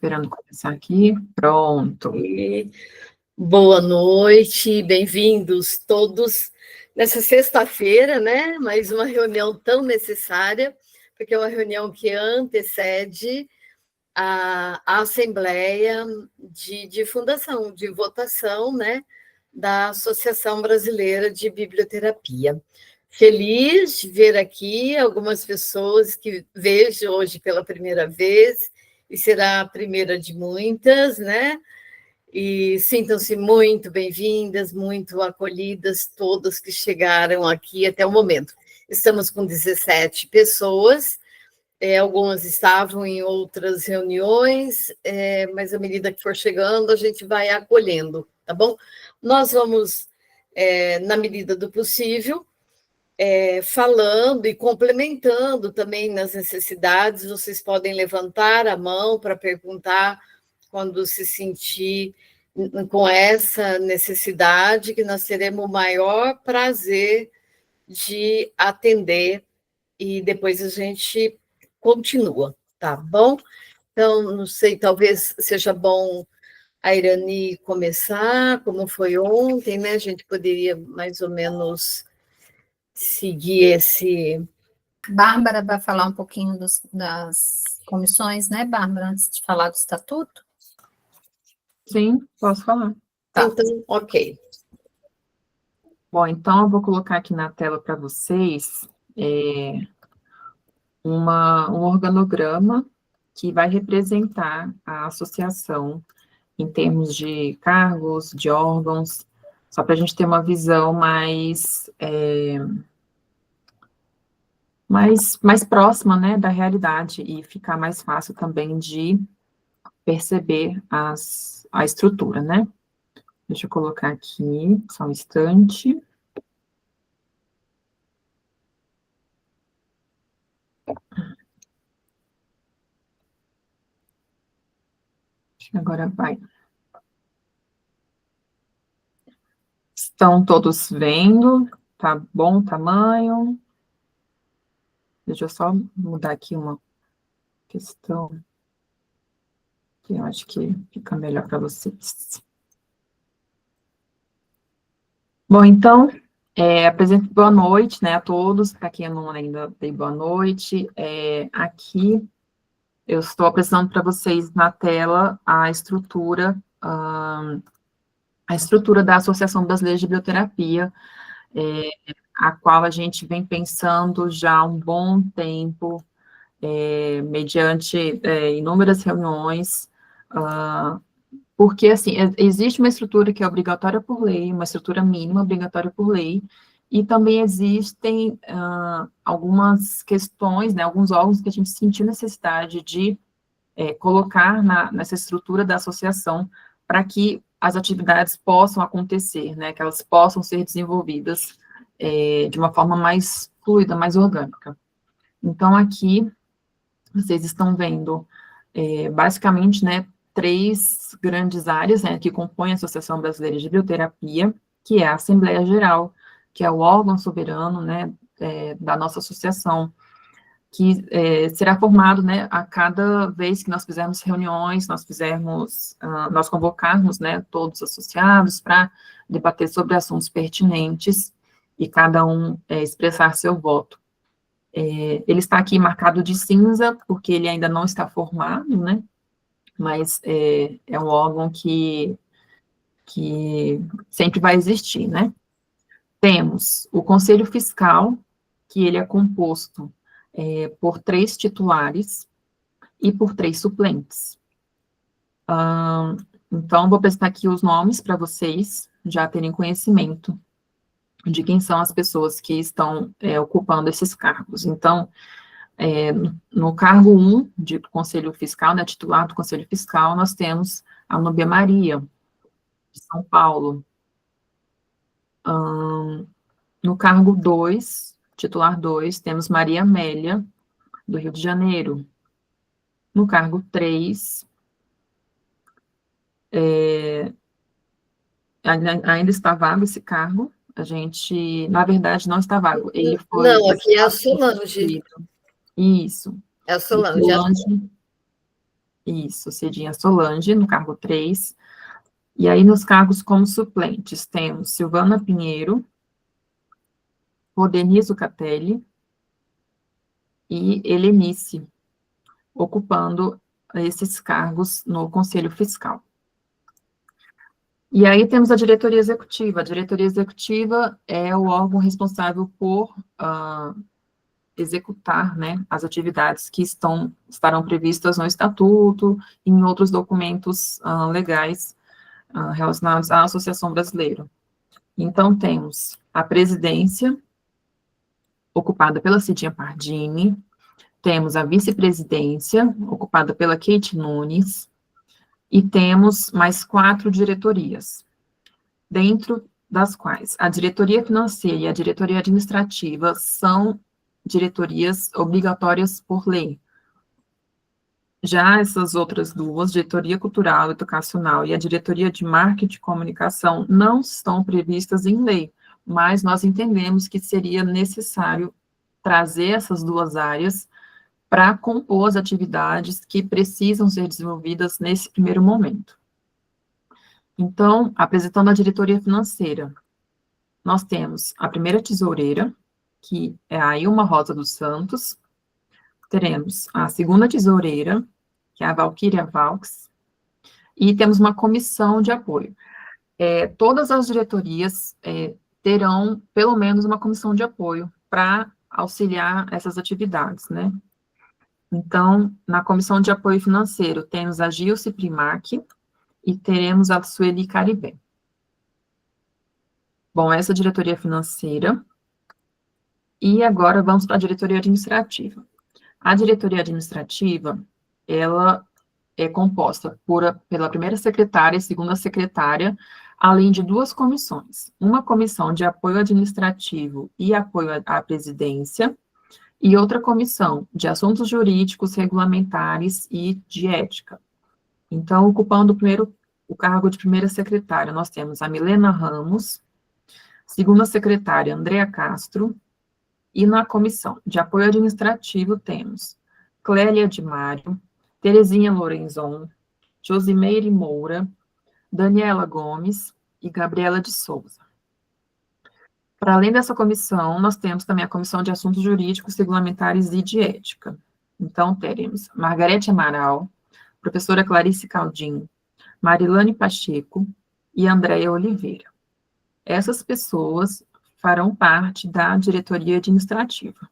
Esperando começar aqui. Pronto. Boa noite, bem-vindos todos nessa sexta-feira, né? Mais uma reunião tão necessária, porque é uma reunião que antecede a Assembleia de Fundação, de votação, né? Da Associação Brasileira de Biblioterapia. Feliz de ver aqui algumas pessoas que vejo hoje pela primeira vez, e será a primeira de muitas, né? E sintam-se muito bem-vindas, muito acolhidas, todas que chegaram aqui até o momento. Estamos com 17 pessoas, algumas estavam em outras reuniões, mas à medida que for chegando, a gente vai acolhendo, tá bom? Nós vamos, na medida do possível, falando e complementando também nas necessidades. Vocês podem levantar a mão para perguntar quando se sentir com essa necessidade, que nós teremos o maior prazer de atender, e depois a gente continua, tá bom? Então, não sei, talvez seja bom a Irani começar, como foi ontem, né? A gente poderia mais ou menos seguir esse... Bárbara vai falar um pouquinho das comissões, né, Bárbara, antes de falar do estatuto? Sim, posso falar. Tá. Então, ok. Bom, então eu vou colocar aqui na tela para vocês um organograma que vai representar a associação em termos de cargos, de órgãos, só para a gente ter uma visão mais próxima, né, da realidade, e ficar mais fácil também de perceber a estrutura, né? Deixa eu colocar aqui, só um instante. Agora vai. Estão todos vendo? Tá bom o tamanho? Deixa eu só mudar aqui uma questão, que eu acho que fica melhor para vocês. Bom, então, apresento boa noite, né, a todos. Para quem eu não ainda dei boa noite, aqui eu estou apresentando para vocês na tela a estrutura da Associação Brasileira de Biblioterapia, a qual a gente vem pensando já há um bom tempo, mediante inúmeras reuniões, porque, assim, existe uma estrutura que é obrigatória por lei, uma estrutura mínima obrigatória por lei, e também existem algumas questões, né, alguns órgãos que a gente sentiu necessidade de colocar nessa estrutura da associação para que as atividades possam acontecer, né, que elas possam ser desenvolvidas de uma forma mais fluida, mais orgânica. Então, aqui, vocês estão vendo, basicamente, né, 3 grandes áreas, né, que compõem a Associação Brasileira de Biblioterapia, que é a Assembleia Geral, que é o órgão soberano, né, da nossa associação, que será formado, né, a cada vez que nós fizermos reuniões, nós convocarmos, né, todos os associados para debater sobre assuntos pertinentes e cada um expressar seu voto. Ele está aqui marcado de cinza, porque ele ainda não está formado, né, mas é um órgão que sempre vai existir, né. Temos o Conselho Fiscal, que ele é composto por 3 titulares e por 3 suplentes. Então, vou apresentar aqui os nomes para vocês já terem conhecimento de quem são as pessoas que estão ocupando esses cargos. Então, no cargo 1 de Conselho Fiscal, né, titular do Conselho Fiscal, nós temos a Nubia Maria, de São Paulo. No cargo 2, titular 2, temos Maria Amélia, do Rio de Janeiro. No cargo 3, ainda está vago esse cargo, na verdade, não está vago, ele foi... Não, aqui é a Solange. Isso. É a Solange. Isso, Cidinha Solange, no cargo 3. E aí, nos cargos como suplentes, temos Silvana Pinheiro, Rodenizo Catelli e Helenice, ocupando esses cargos no Conselho Fiscal. E aí temos a diretoria executiva. A diretoria executiva é o órgão responsável por executar, né, as atividades que estarão previstas no estatuto e em outros documentos legais relacionados à Associação Brasileira. Então, temos a presidência, ocupada pela Cidinha Pardini, temos a vice-presidência, ocupada pela Kate Nunes, e temos mais 4 diretorias, dentro das quais a diretoria financeira e a diretoria administrativa são diretorias obrigatórias por lei. Já essas outras duas, diretoria cultural e educacional e a diretoria de marketing e comunicação, não estão previstas em lei, mas nós entendemos que seria necessário trazer essas duas áreas para compor as atividades que precisam ser desenvolvidas nesse primeiro momento. Então, apresentando a diretoria financeira, nós temos a primeira tesoureira, que é a Ilma Rosa dos Santos, teremos a segunda tesoureira, que é a Valquíria Valks, e temos uma comissão de apoio. Todas as diretorias terão pelo menos uma comissão de apoio para auxiliar essas atividades, né? Então, na comissão de apoio financeiro, temos a Gilce Primac e teremos a Sueli Caribé. Bom, essa é a diretoria financeira. E agora vamos para a diretoria administrativa. A diretoria administrativa, ela é composta pela primeira secretária e segunda secretária, além de 2 comissões. Uma comissão de apoio administrativo e apoio à presidência, e outra comissão de assuntos jurídicos, regulamentares e de ética. Então, ocupando o cargo de primeira secretária, nós temos a Milena Ramos, segunda secretária, Andréa Castro, e na comissão de apoio administrativo temos Clélia de Mário, Terezinha Lorenzon, Josimeire Moura, Daniela Gomes e Gabriela de Souza. Para além dessa comissão, nós temos também a comissão de assuntos jurídicos, regulamentares e de ética. Então, teremos Margarete Amaral, professora Clarice Caldin, Marilane Pacheco e Andréia Oliveira. Essas pessoas farão parte da diretoria administrativa.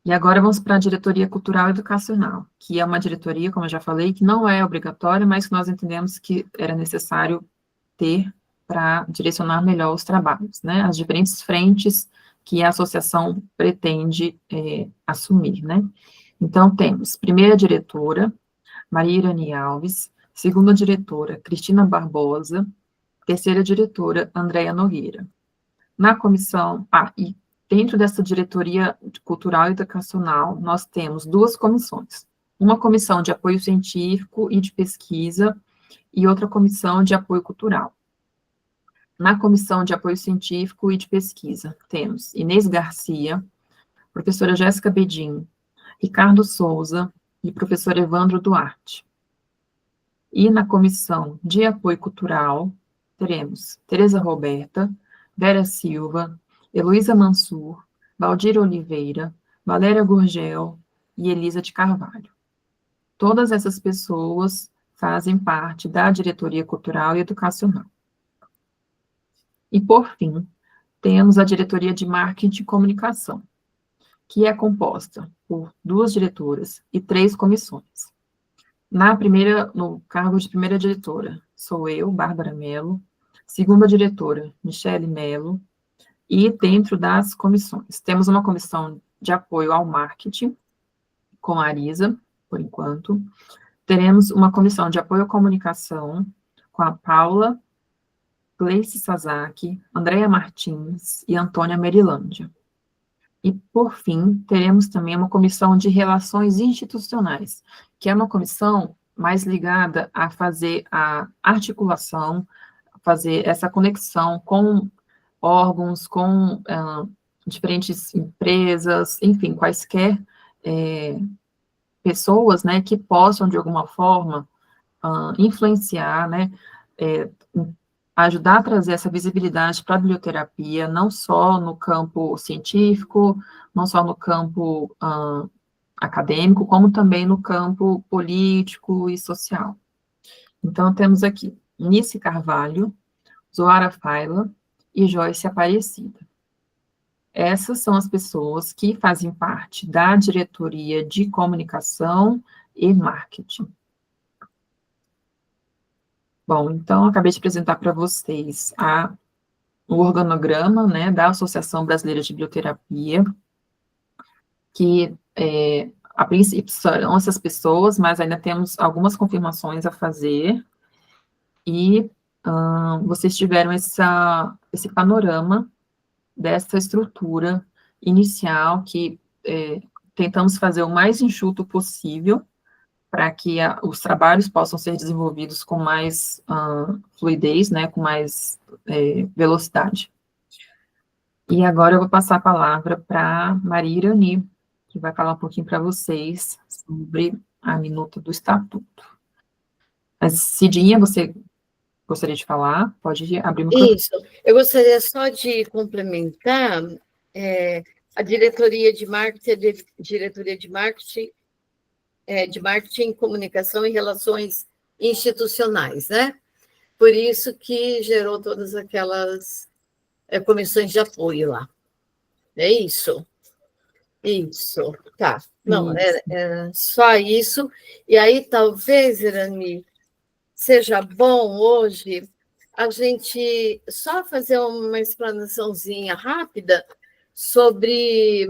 E agora vamos para a diretoria cultural e educacional, que é uma diretoria, como eu já falei, que não é obrigatória, mas que nós entendemos que era necessário ter para direcionar melhor os trabalhos, né, as diferentes frentes que a associação pretende assumir, né. Então, temos primeira diretora, Maria Irani Alves, segunda diretora, Cristina Barbosa, terceira diretora, Andréia Nogueira. Na comissão, e dentro dessa diretoria cultural e educacional, nós temos 2 comissões. Uma comissão de apoio científico e de pesquisa, e outra comissão de apoio cultural. Na comissão de apoio científico e de pesquisa, temos Inês Garcia, professora Jéssica Bedin, Ricardo Souza e professor Evandro Duarte. E na comissão de apoio cultural, teremos Tereza Roberta, Vera Silva, Heloísa Mansur, Valdir Oliveira, Valéria Gurgel e Elisa de Carvalho. Todas essas pessoas fazem parte da diretoria cultural e educacional. E, por fim, temos a diretoria de marketing e comunicação, que é composta por 2 diretoras e 3 comissões. No cargo de primeira diretora, sou eu, Bárbara Mello, segunda diretora, Michele Mello, e dentro das comissões, temos uma comissão de apoio ao marketing, com a Arisa, por enquanto, teremos uma comissão de apoio à comunicação, com a Paula, Gleice Sasaki, Andréia Martins e Antônia Merilândia. E, por fim, teremos também uma comissão de relações institucionais, que é uma comissão mais ligada a fazer a articulação, fazer essa conexão com órgãos, com diferentes empresas, enfim, quaisquer pessoas, né, que possam, de alguma forma, influenciar, né, ajudar a trazer essa visibilidade para a biblioterapia, não só no campo científico, não só no campo acadêmico, como também no campo político e social. Então, temos aqui Nice Carvalho, Zoara Faila e Joyce Aparecida. Essas são as pessoas que fazem parte da diretoria de comunicação e marketing. Bom, então, acabei de apresentar para vocês o organograma, né, da Associação Brasileira de Biblioterapia, que, a princípio, serão essas pessoas, mas ainda temos algumas confirmações a fazer, e vocês tiveram esse panorama dessa estrutura inicial que tentamos fazer o mais enxuto possível para que os trabalhos possam ser desenvolvidos com mais fluidez, né, com mais velocidade. E agora eu vou passar a palavra para Maria Irani, que vai falar um pouquinho para vocês sobre a minuta do Estatuto. Mas, Cidinha, você gostaria de falar? Pode abrir o microfone. Isso, eu gostaria só de complementar a diretoria de marketing, de marketing, comunicação e relações institucionais, né? Por isso que gerou todas aquelas comissões de apoio lá. É isso? Isso, tá. Não, é só isso. E aí, talvez, Irani, seja bom hoje a gente só fazer uma explanaçãozinha rápida sobre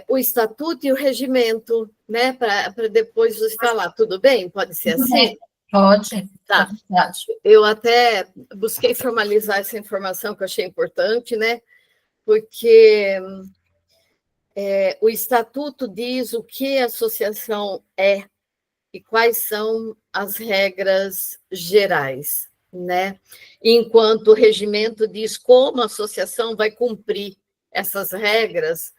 o estatuto e o regimento, né? Para depois você falar, tudo bem? Pode ser Tudo assim? bem. Pode. Tá. Pode. Eu até busquei formalizar essa informação que eu achei importante, né? Porque o estatuto diz o que a associação é e quais são as regras gerais, né? Enquanto o regimento diz como a associação vai cumprir essas regras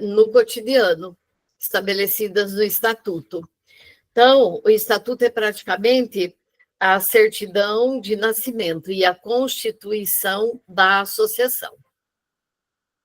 no cotidiano, estabelecidas no estatuto. Então, o estatuto é praticamente a certidão de nascimento e a constituição da associação.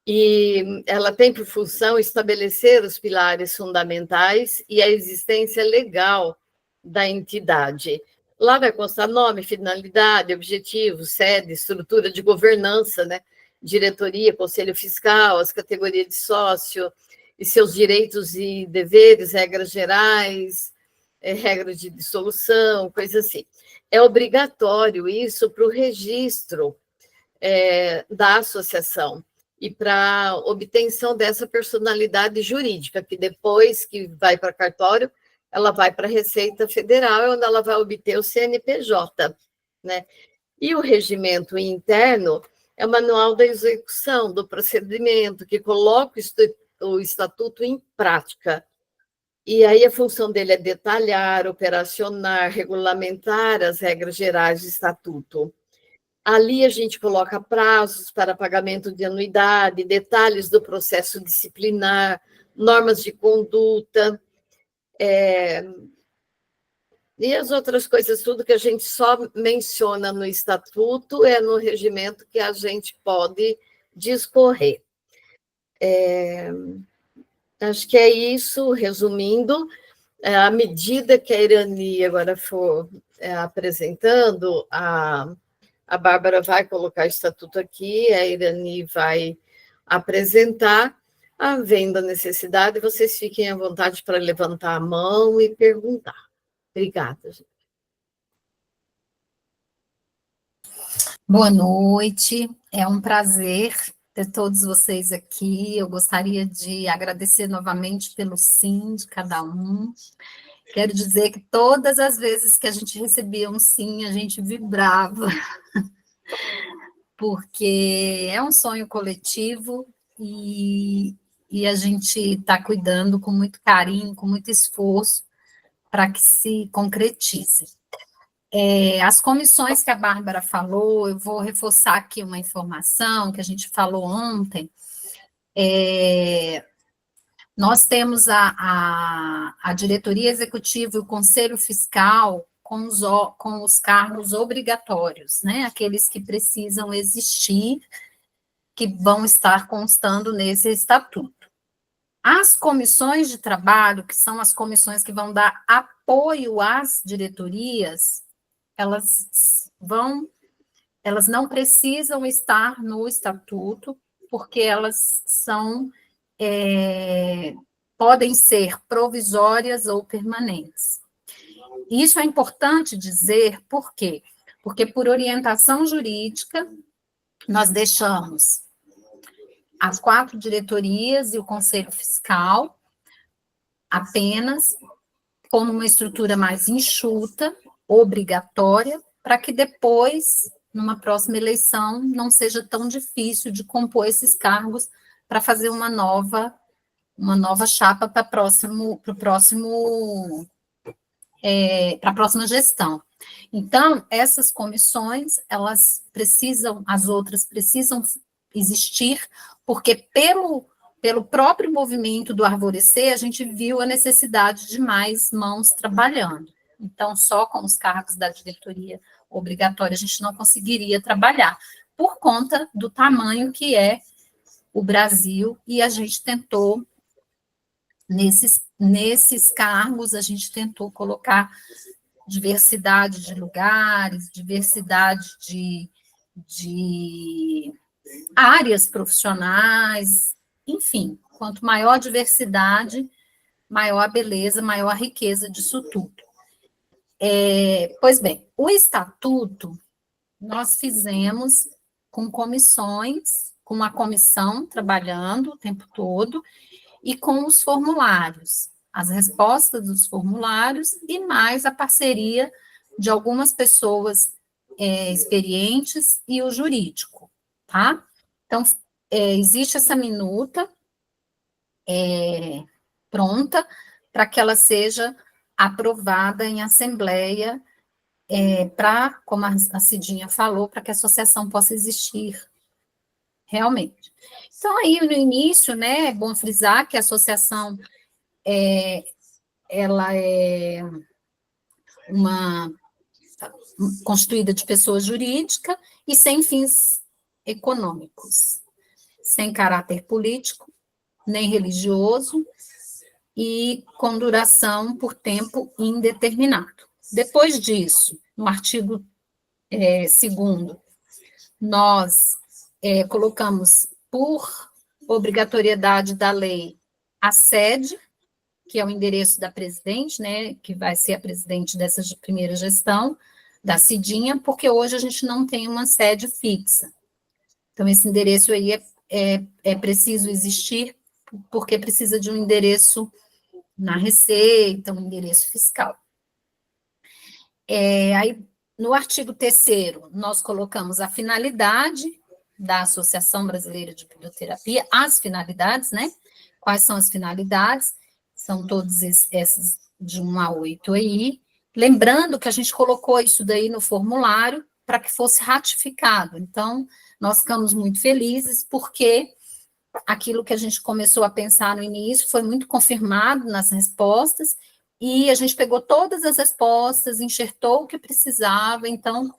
E ela tem por função estabelecer os pilares fundamentais e a existência legal da entidade. Lá vai constar nome, finalidade, objetivo, sede, estrutura de governança, né? Diretoria, conselho fiscal, as categorias de sócio e seus direitos e deveres, regras gerais, regras de dissolução, coisa assim. É obrigatório isso para o registro da associação e para obtenção dessa personalidade jurídica, que depois que vai para cartório, ela vai para a Receita Federal, onde ela vai obter o CNPJ, né? E o regimento interno é o manual da execução do procedimento, que coloca o estatuto em prática. E aí a função dele é detalhar, operacionar, regulamentar as regras gerais do estatuto. Ali a gente coloca prazos para pagamento de anuidade, detalhes do processo disciplinar, normas de conduta, e as outras coisas, tudo que a gente só menciona no estatuto, é no regimento que a gente pode discorrer. Acho que é isso, resumindo, à medida que a Irani agora for apresentando, a Bárbara vai colocar o estatuto aqui, a Irani vai apresentar, havendo a necessidade, vocês fiquem à vontade para levantar a mão e perguntar. Obrigada, gente. Boa noite, é um prazer ter todos vocês aqui. Eu gostaria de agradecer novamente pelo sim de cada um. Quero dizer que todas as vezes que a gente recebia um sim, a gente vibrava, porque é um sonho coletivo e a gente está cuidando com muito carinho, com muito esforço, para que se concretize. As comissões que a Bárbara falou, eu vou reforçar aqui uma informação que a gente falou ontem. Nós temos a diretoria executiva e o conselho fiscal com os cargos obrigatórios, né? Aqueles que precisam existir, que vão estar constando nesse estatuto. As comissões de trabalho, que são as comissões que vão dar apoio às diretorias, elas não precisam estar no estatuto, porque elas podem ser provisórias ou permanentes. Isso é importante dizer, por quê? Porque por orientação jurídica, nós deixamos as 4 diretorias e o conselho fiscal apenas como uma estrutura mais enxuta, obrigatória, para que depois, numa próxima eleição, não seja tão difícil de compor esses cargos para fazer uma nova chapa para a próxima gestão. Então, essas comissões, as outras precisam existir, porque pelo próprio movimento do Arvorecer, a gente viu a necessidade de mais mãos trabalhando. Então, só com os cargos da diretoria obrigatória, a gente não conseguiria trabalhar, por conta do tamanho que é o Brasil, e a gente tentou, nesses cargos, a gente tentou colocar diversidade de lugares, diversidade de áreas profissionais, enfim, quanto maior a diversidade, maior a beleza, maior a riqueza disso tudo. Pois bem, o estatuto nós fizemos com comissões, com uma comissão trabalhando o tempo todo, e com os formulários, as respostas dos formulários, e mais a parceria de algumas pessoas experientes e o jurídico, tá? Então, existe essa minuta pronta para que ela seja aprovada em assembleia, para, como a Cidinha falou, para que a associação possa existir realmente. Então, aí, no início, né, é bom frisar que a associação, ela é constituída de pessoa jurídica e sem fins econômicos, sem caráter político, nem religioso, e com duração por tempo indeterminado. Depois disso, no artigo 2º, nós colocamos por obrigatoriedade da lei a sede, que é o endereço da presidente, né, que vai ser a presidente dessa primeira gestão, da Cidinha, porque hoje a gente não tem uma sede fixa. Então, esse endereço aí é preciso existir, porque precisa de um endereço na Receita, um endereço fiscal. Aí, no artigo 3º, nós colocamos a finalidade da Associação Brasileira de Biblioterapia, as finalidades, né? Quais são as finalidades? São todas essas de 1 a 8 aí. Lembrando que a gente colocou isso daí no formulário para que fosse ratificado. Então, nós ficamos muito felizes, porque aquilo que a gente começou a pensar no início foi muito confirmado nas respostas, e a gente pegou todas as respostas, enxertou o que precisava, então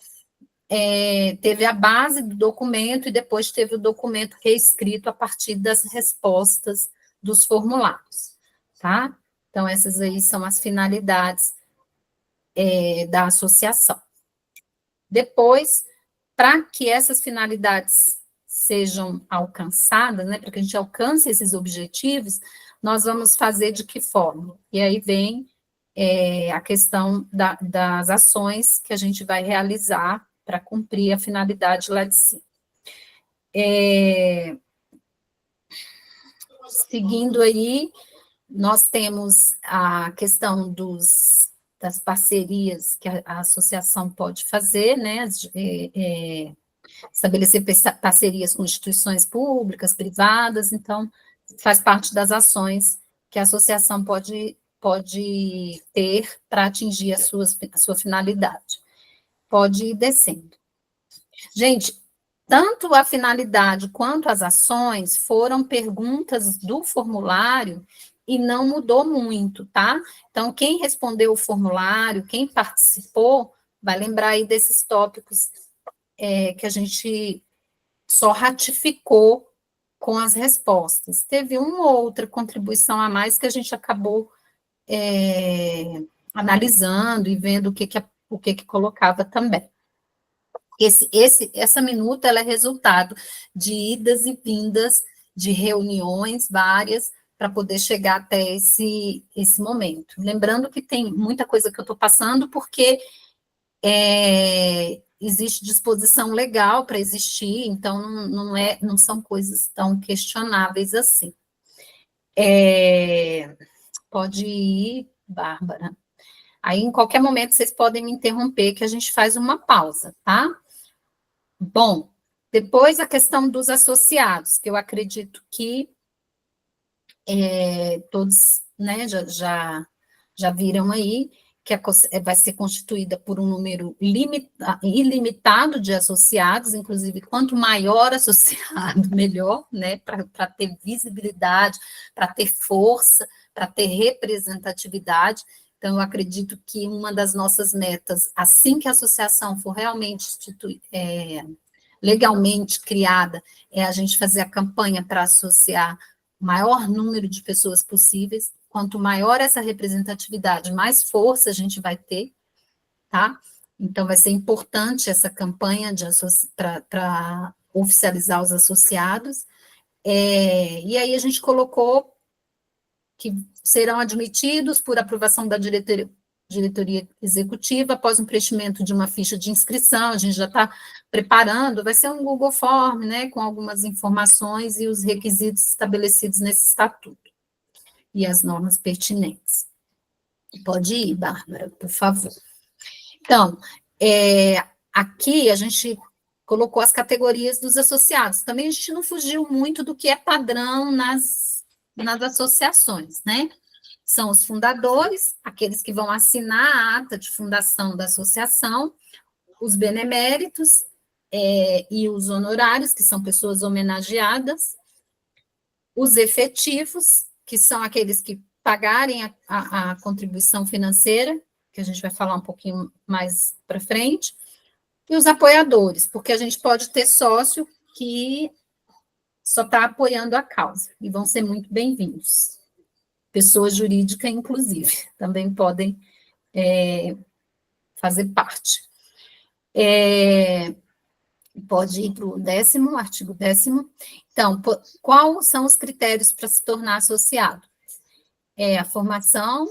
teve a base do documento e depois teve o documento reescrito a partir das respostas dos formulários, tá? Então, essas aí são as finalidades da associação. Depois, para que essas finalidades sejam alcançadas, né, para que a gente alcance esses objetivos, nós vamos fazer de que forma? E aí vem a questão das ações que a gente vai realizar para cumprir a finalidade lá de cima. Seguindo aí, nós temos a questão das parcerias que a associação pode fazer, né, estabelecer parcerias com instituições públicas, privadas, então, faz parte das ações que a associação pode ter para atingir a sua finalidade. Pode ir descendo. Gente, tanto a finalidade quanto as ações foram perguntas do formulário e não mudou muito, tá? Então, quem respondeu o formulário, quem participou, vai lembrar aí desses tópicos que a gente só ratificou com as respostas. Teve uma ou outra contribuição a mais que a gente acabou analisando e vendo o que colocava também. Essa minuta ela é resultado de idas e vindas, de reuniões várias, para poder chegar até esse momento. Lembrando que tem muita coisa que eu estou passando, porque existe disposição legal para existir, então não são coisas tão questionáveis assim. Pode ir, Bárbara. Aí, em qualquer momento, vocês podem me interromper, que a gente faz uma pausa, tá? Bom, depois a questão dos associados, que eu acredito que todos, né, já viram aí, que vai ser constituída por um número ilimitado de associados, inclusive, quanto maior associado, melhor, né, para ter visibilidade, para ter força, para ter representatividade. Então, eu acredito que uma das nossas metas, assim que a associação for realmente legalmente criada, é a gente fazer a campanha para associar o maior número de pessoas possíveis. Quanto maior essa representatividade, mais força a gente vai ter, tá? Então, vai ser importante essa campanha para oficializar os associados. E aí a gente colocou que serão admitidos por aprovação da diretoria executiva após um preenchimento de uma ficha de inscrição. A gente já está preparando, vai ser um Google Form, né, com algumas informações e os requisitos estabelecidos nesse estatuto e as normas pertinentes. Pode ir, Bárbara, por favor. Então, aqui a gente colocou as categorias dos associados. Também a gente não fugiu muito do que é padrão nas associações, né? São os fundadores, aqueles que vão assinar a ata de fundação da associação, os beneméritos e os honorários, que são pessoas homenageadas, os efetivos, que são aqueles que pagarem a contribuição financeira, que a gente vai falar um pouquinho mais para frente, e os apoiadores, porque a gente pode ter sócio que só está apoiando a causa, e vão ser muito bem-vindos. Pessoa jurídica, inclusive, também podem fazer parte. Pode ir para o artigo 10º. Então, quais são os critérios para se tornar associado? A formação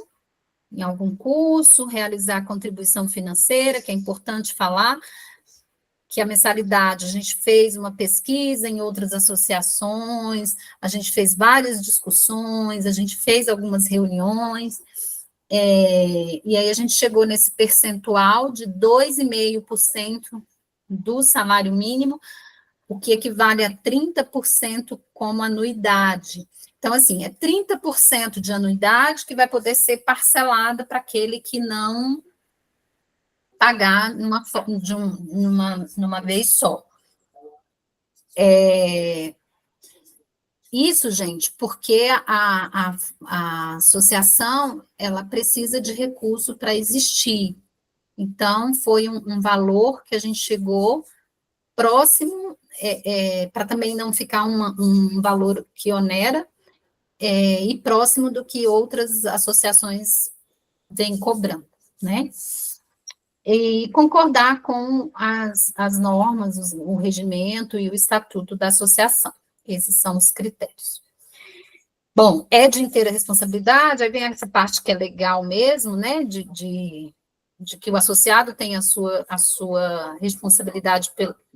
em algum curso, realizar contribuição financeira, que é importante falar, que a mensalidade, a gente fez uma pesquisa em outras associações, a gente fez várias discussões, a gente fez algumas reuniões, e aí a gente chegou nesse percentual de 2,5% do salário mínimo, o que equivale a 30% como anuidade. Então, assim, 30% de anuidade que vai poder ser parcelada para aquele que não pagar numa vez só. Isso, gente, porque a associação, ela precisa de recurso para existir. Então, foi um valor que a gente chegou próximo, para também não ficar um valor que onera, e próximo do que outras associações vêm cobrando, né? E concordar com as normas, o regimento e o estatuto da associação. Esses são os critérios. Bom, é de inteira responsabilidade, aí vem essa parte que é legal mesmo, né, de que o associado tem a sua responsabilidade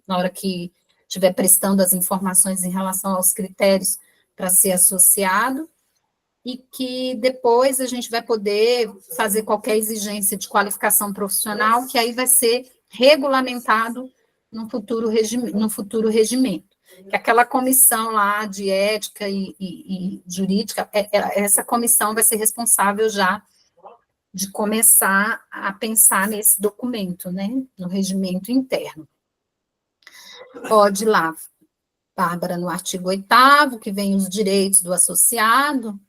na hora que estiver prestando as informações em relação aos critérios para ser associado, e que depois a gente vai poder fazer qualquer exigência de qualificação profissional, que aí vai ser regulamentado no futuro regimento. Que aquela comissão lá de ética e jurídica, essa comissão vai ser responsável já de começar a pensar nesse documento, né, no regimento interno. Pode ir lá, Bárbara, no artigo 8º, que vem os direitos do associado,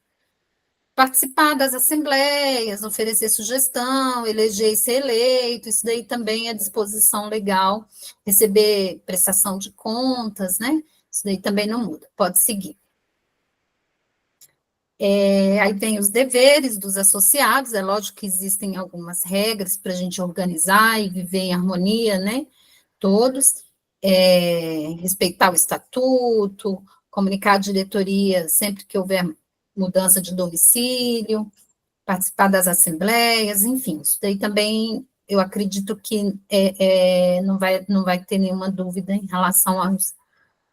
participar das assembleias, oferecer sugestão, eleger e ser eleito, isso daí também é disposição legal, receber prestação de contas, né? Isso daí também não muda, pode seguir. Aí tem os deveres dos associados, é lógico que existem algumas regras para a gente organizar e viver em harmonia, né? Todos, respeitar o estatuto, comunicar à diretoria sempre que houver mudança de domicílio, participar das assembleias, enfim, isso daí também eu acredito que não vai ter nenhuma dúvida em relação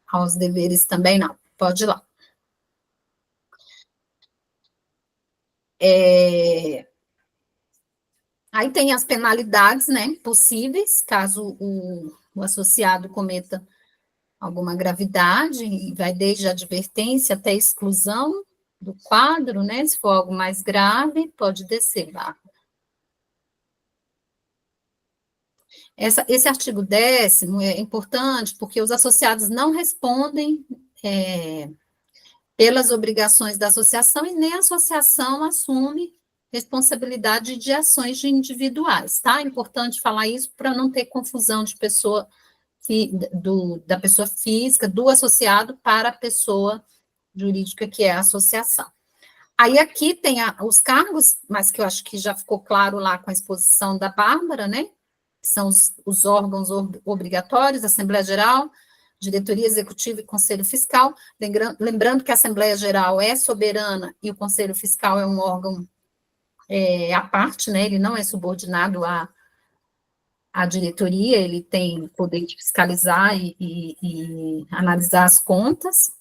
aos deveres também, não. Pode ir lá. Aí tem as penalidades, né, possíveis, caso o associado cometa alguma gravidade, e vai desde a advertência até a exclusão do quadro, né, se for algo mais grave, pode descer lá. Esse artigo 10º é importante porque os associados não respondem pelas obrigações da associação e nem a associação assume responsabilidade de ações de individuais, tá? É importante falar isso para não ter confusão de pessoa da pessoa física, do associado para a pessoa jurídica, que é a associação. Aí aqui tem os cargos, mas que eu acho que já ficou claro lá com a exposição da Bárbara, né? Que são os órgãos obrigatórios, Assembleia Geral, Diretoria Executiva e Conselho Fiscal. Lembrando que a Assembleia Geral é soberana e o Conselho Fiscal é um órgão à parte, né? Ele não é subordinado à diretoria, ele tem poder de fiscalizar e analisar as contas.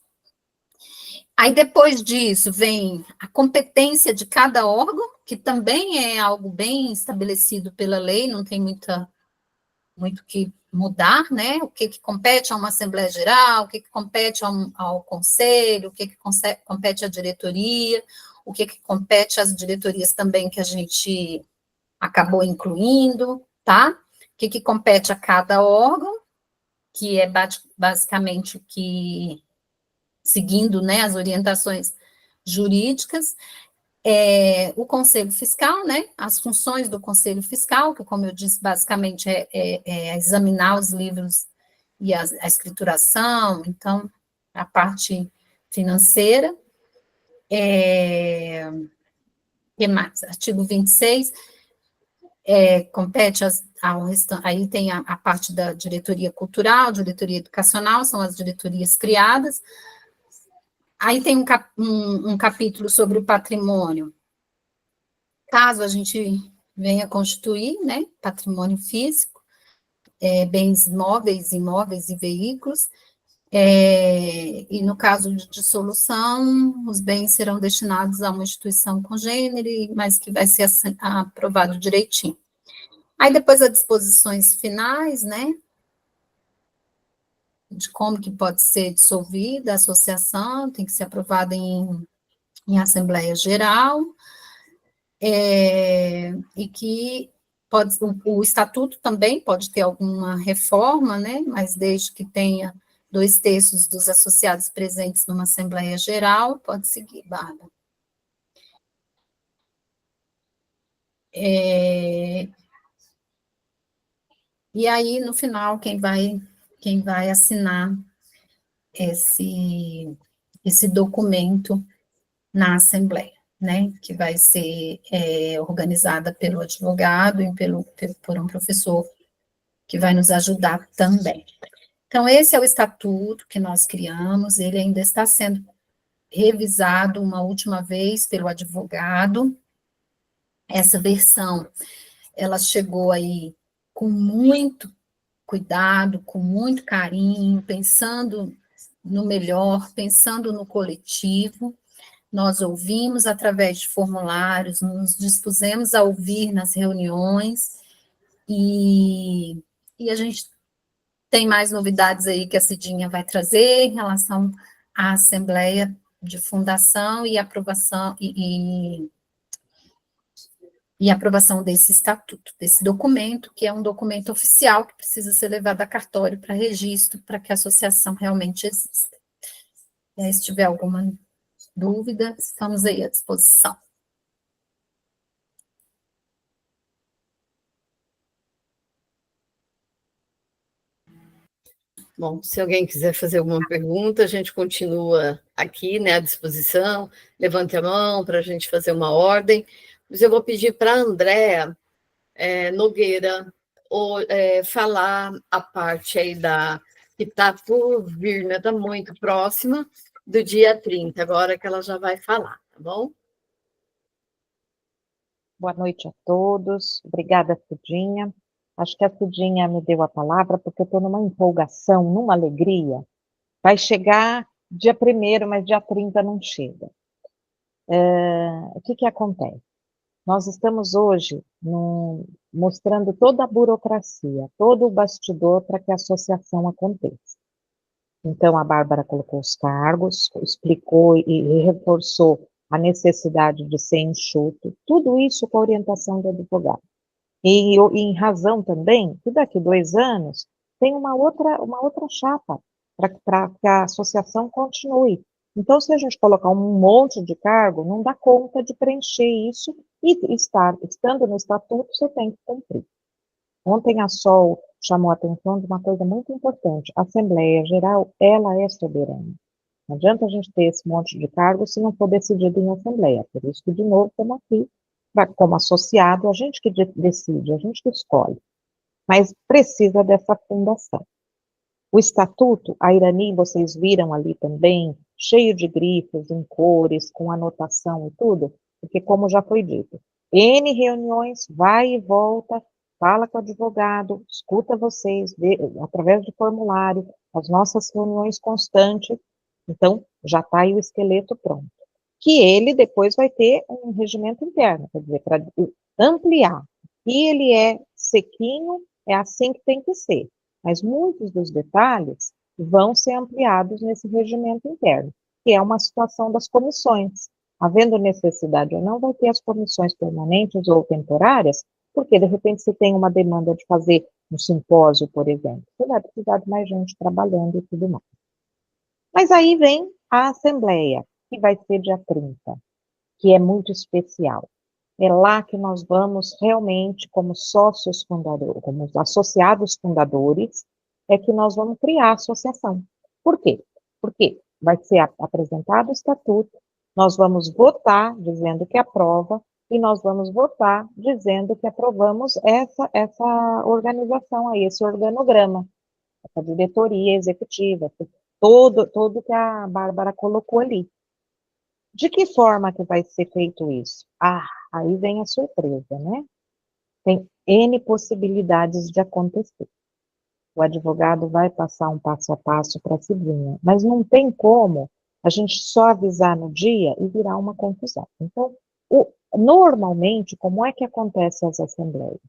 Aí, depois disso, vem a competência de cada órgão, que também é algo bem estabelecido pela lei, não tem muito que mudar, né? O que compete a uma Assembleia Geral, o que compete ao Conselho, o que compete à diretoria, o que compete às diretorias também que a gente acabou incluindo, tá? O que compete a cada órgão, que é basicamente o que, seguindo, né, as orientações jurídicas, o Conselho Fiscal, né, as funções do Conselho Fiscal, que, como eu disse, basicamente é examinar os livros e a escrituração, então, a parte financeira. Que mais? Artigo 26, compete ao restante, aí tem a parte da diretoria cultural, diretoria educacional, são as diretorias criadas. Aí tem um capítulo sobre o patrimônio. Caso a gente venha constituir, né, patrimônio físico, bens móveis, imóveis e veículos, e no caso de dissolução, os bens serão destinados a uma instituição congênere, mas que vai ser aprovado direitinho. Aí depois as disposições finais, né, de como que pode ser dissolvida a associação, tem que ser aprovada em Assembleia Geral, e que o estatuto também pode ter alguma reforma, né, mas desde que tenha 2/3 dos associados presentes numa Assembleia Geral, pode seguir, Bárbara. E aí, no final, quem vai assinar esse documento na Assembleia, né, que vai ser organizada pelo advogado e por um professor que vai nos ajudar também. Então, esse é o estatuto que nós criamos, ele ainda está sendo revisado uma última vez pelo advogado. Essa versão, ela chegou aí com muito cuidado, com muito carinho, pensando no melhor, pensando no coletivo. Nós ouvimos através de formulários, nos dispusemos a ouvir nas reuniões, e a gente tem mais novidades aí que a Cidinha vai trazer em relação à Assembleia de Fundação e aprovação, e e aprovação desse estatuto, desse documento, que é um documento oficial que precisa ser levado a cartório para registro, para que a associação realmente exista. E aí, se tiver alguma dúvida, estamos aí à disposição. Bom, se alguém quiser fazer alguma pergunta, a gente continua aqui, né, à disposição. Levante a mão para a gente fazer uma ordem. Mas eu vou pedir para a Andréa Nogueira falar a parte aí que está por vir, né, está muito próxima do dia 30, agora que ela já vai falar, tá bom? Boa noite a todos. Obrigada, Cidinha. Acho que a Cidinha me deu a palavra porque eu estou numa empolgação, numa alegria. Vai chegar dia 1º, mas dia 30 não chega. O que acontece? Nós estamos hoje mostrando toda a burocracia, todo o bastidor para que a associação aconteça. Então, a Bárbara colocou os cargos, explicou e reforçou a necessidade de ser enxuto, tudo isso com a orientação do advogado. E em razão também que daqui 2 anos tem uma outra chapa para que a associação continue. Então, se a gente colocar um monte de cargo, não dá conta de preencher isso e estando no estatuto, você tem que cumprir. Ontem a Sol chamou a atenção de uma coisa muito importante. A Assembleia Geral, ela é soberana. Não adianta a gente ter esse monte de cargos se não for decidido em Assembleia. Por isso que, de novo, estamos aqui, como associado, a gente que decide, a gente que escolhe. Mas precisa dessa fundação. O estatuto, a Irani, vocês viram ali também, cheio de grifos, em cores, com anotação e tudo, porque como já foi dito, N reuniões, vai e volta, fala com o advogado, escuta vocês, através de formulário, as nossas reuniões constantes, então já está aí o esqueleto pronto. Que ele depois vai ter um regimento interno, quer dizer, para ampliar. E ele é sequinho, é assim que tem que ser. Mas muitos dos detalhes vão ser ampliados nesse regimento interno, que é uma situação das comissões. Havendo necessidade ou não, vai ter as comissões permanentes ou temporárias, porque de repente você tem uma demanda de fazer um simpósio, por exemplo, você vai precisar de mais gente trabalhando e tudo mais. Mas aí vem a Assembleia, que vai ser dia 30, que é muito especial. É lá que nós vamos realmente, como sócios fundadores, como associados fundadores, é que nós vamos criar a associação. Por quê? Porque vai ser apresentado o estatuto, nós vamos votar dizendo que aprova, e nós vamos votar dizendo que aprovamos essa organização aí, esse organograma, essa diretoria executiva, todo que a Bárbara colocou ali. De que forma que vai ser feito isso? Aí vem a surpresa, né? Tem N possibilidades de acontecer. O advogado vai passar um passo a passo para a Cidinha, mas não tem como a gente só avisar no dia e virar uma confusão. Então, normalmente, como é que acontece as assembleias?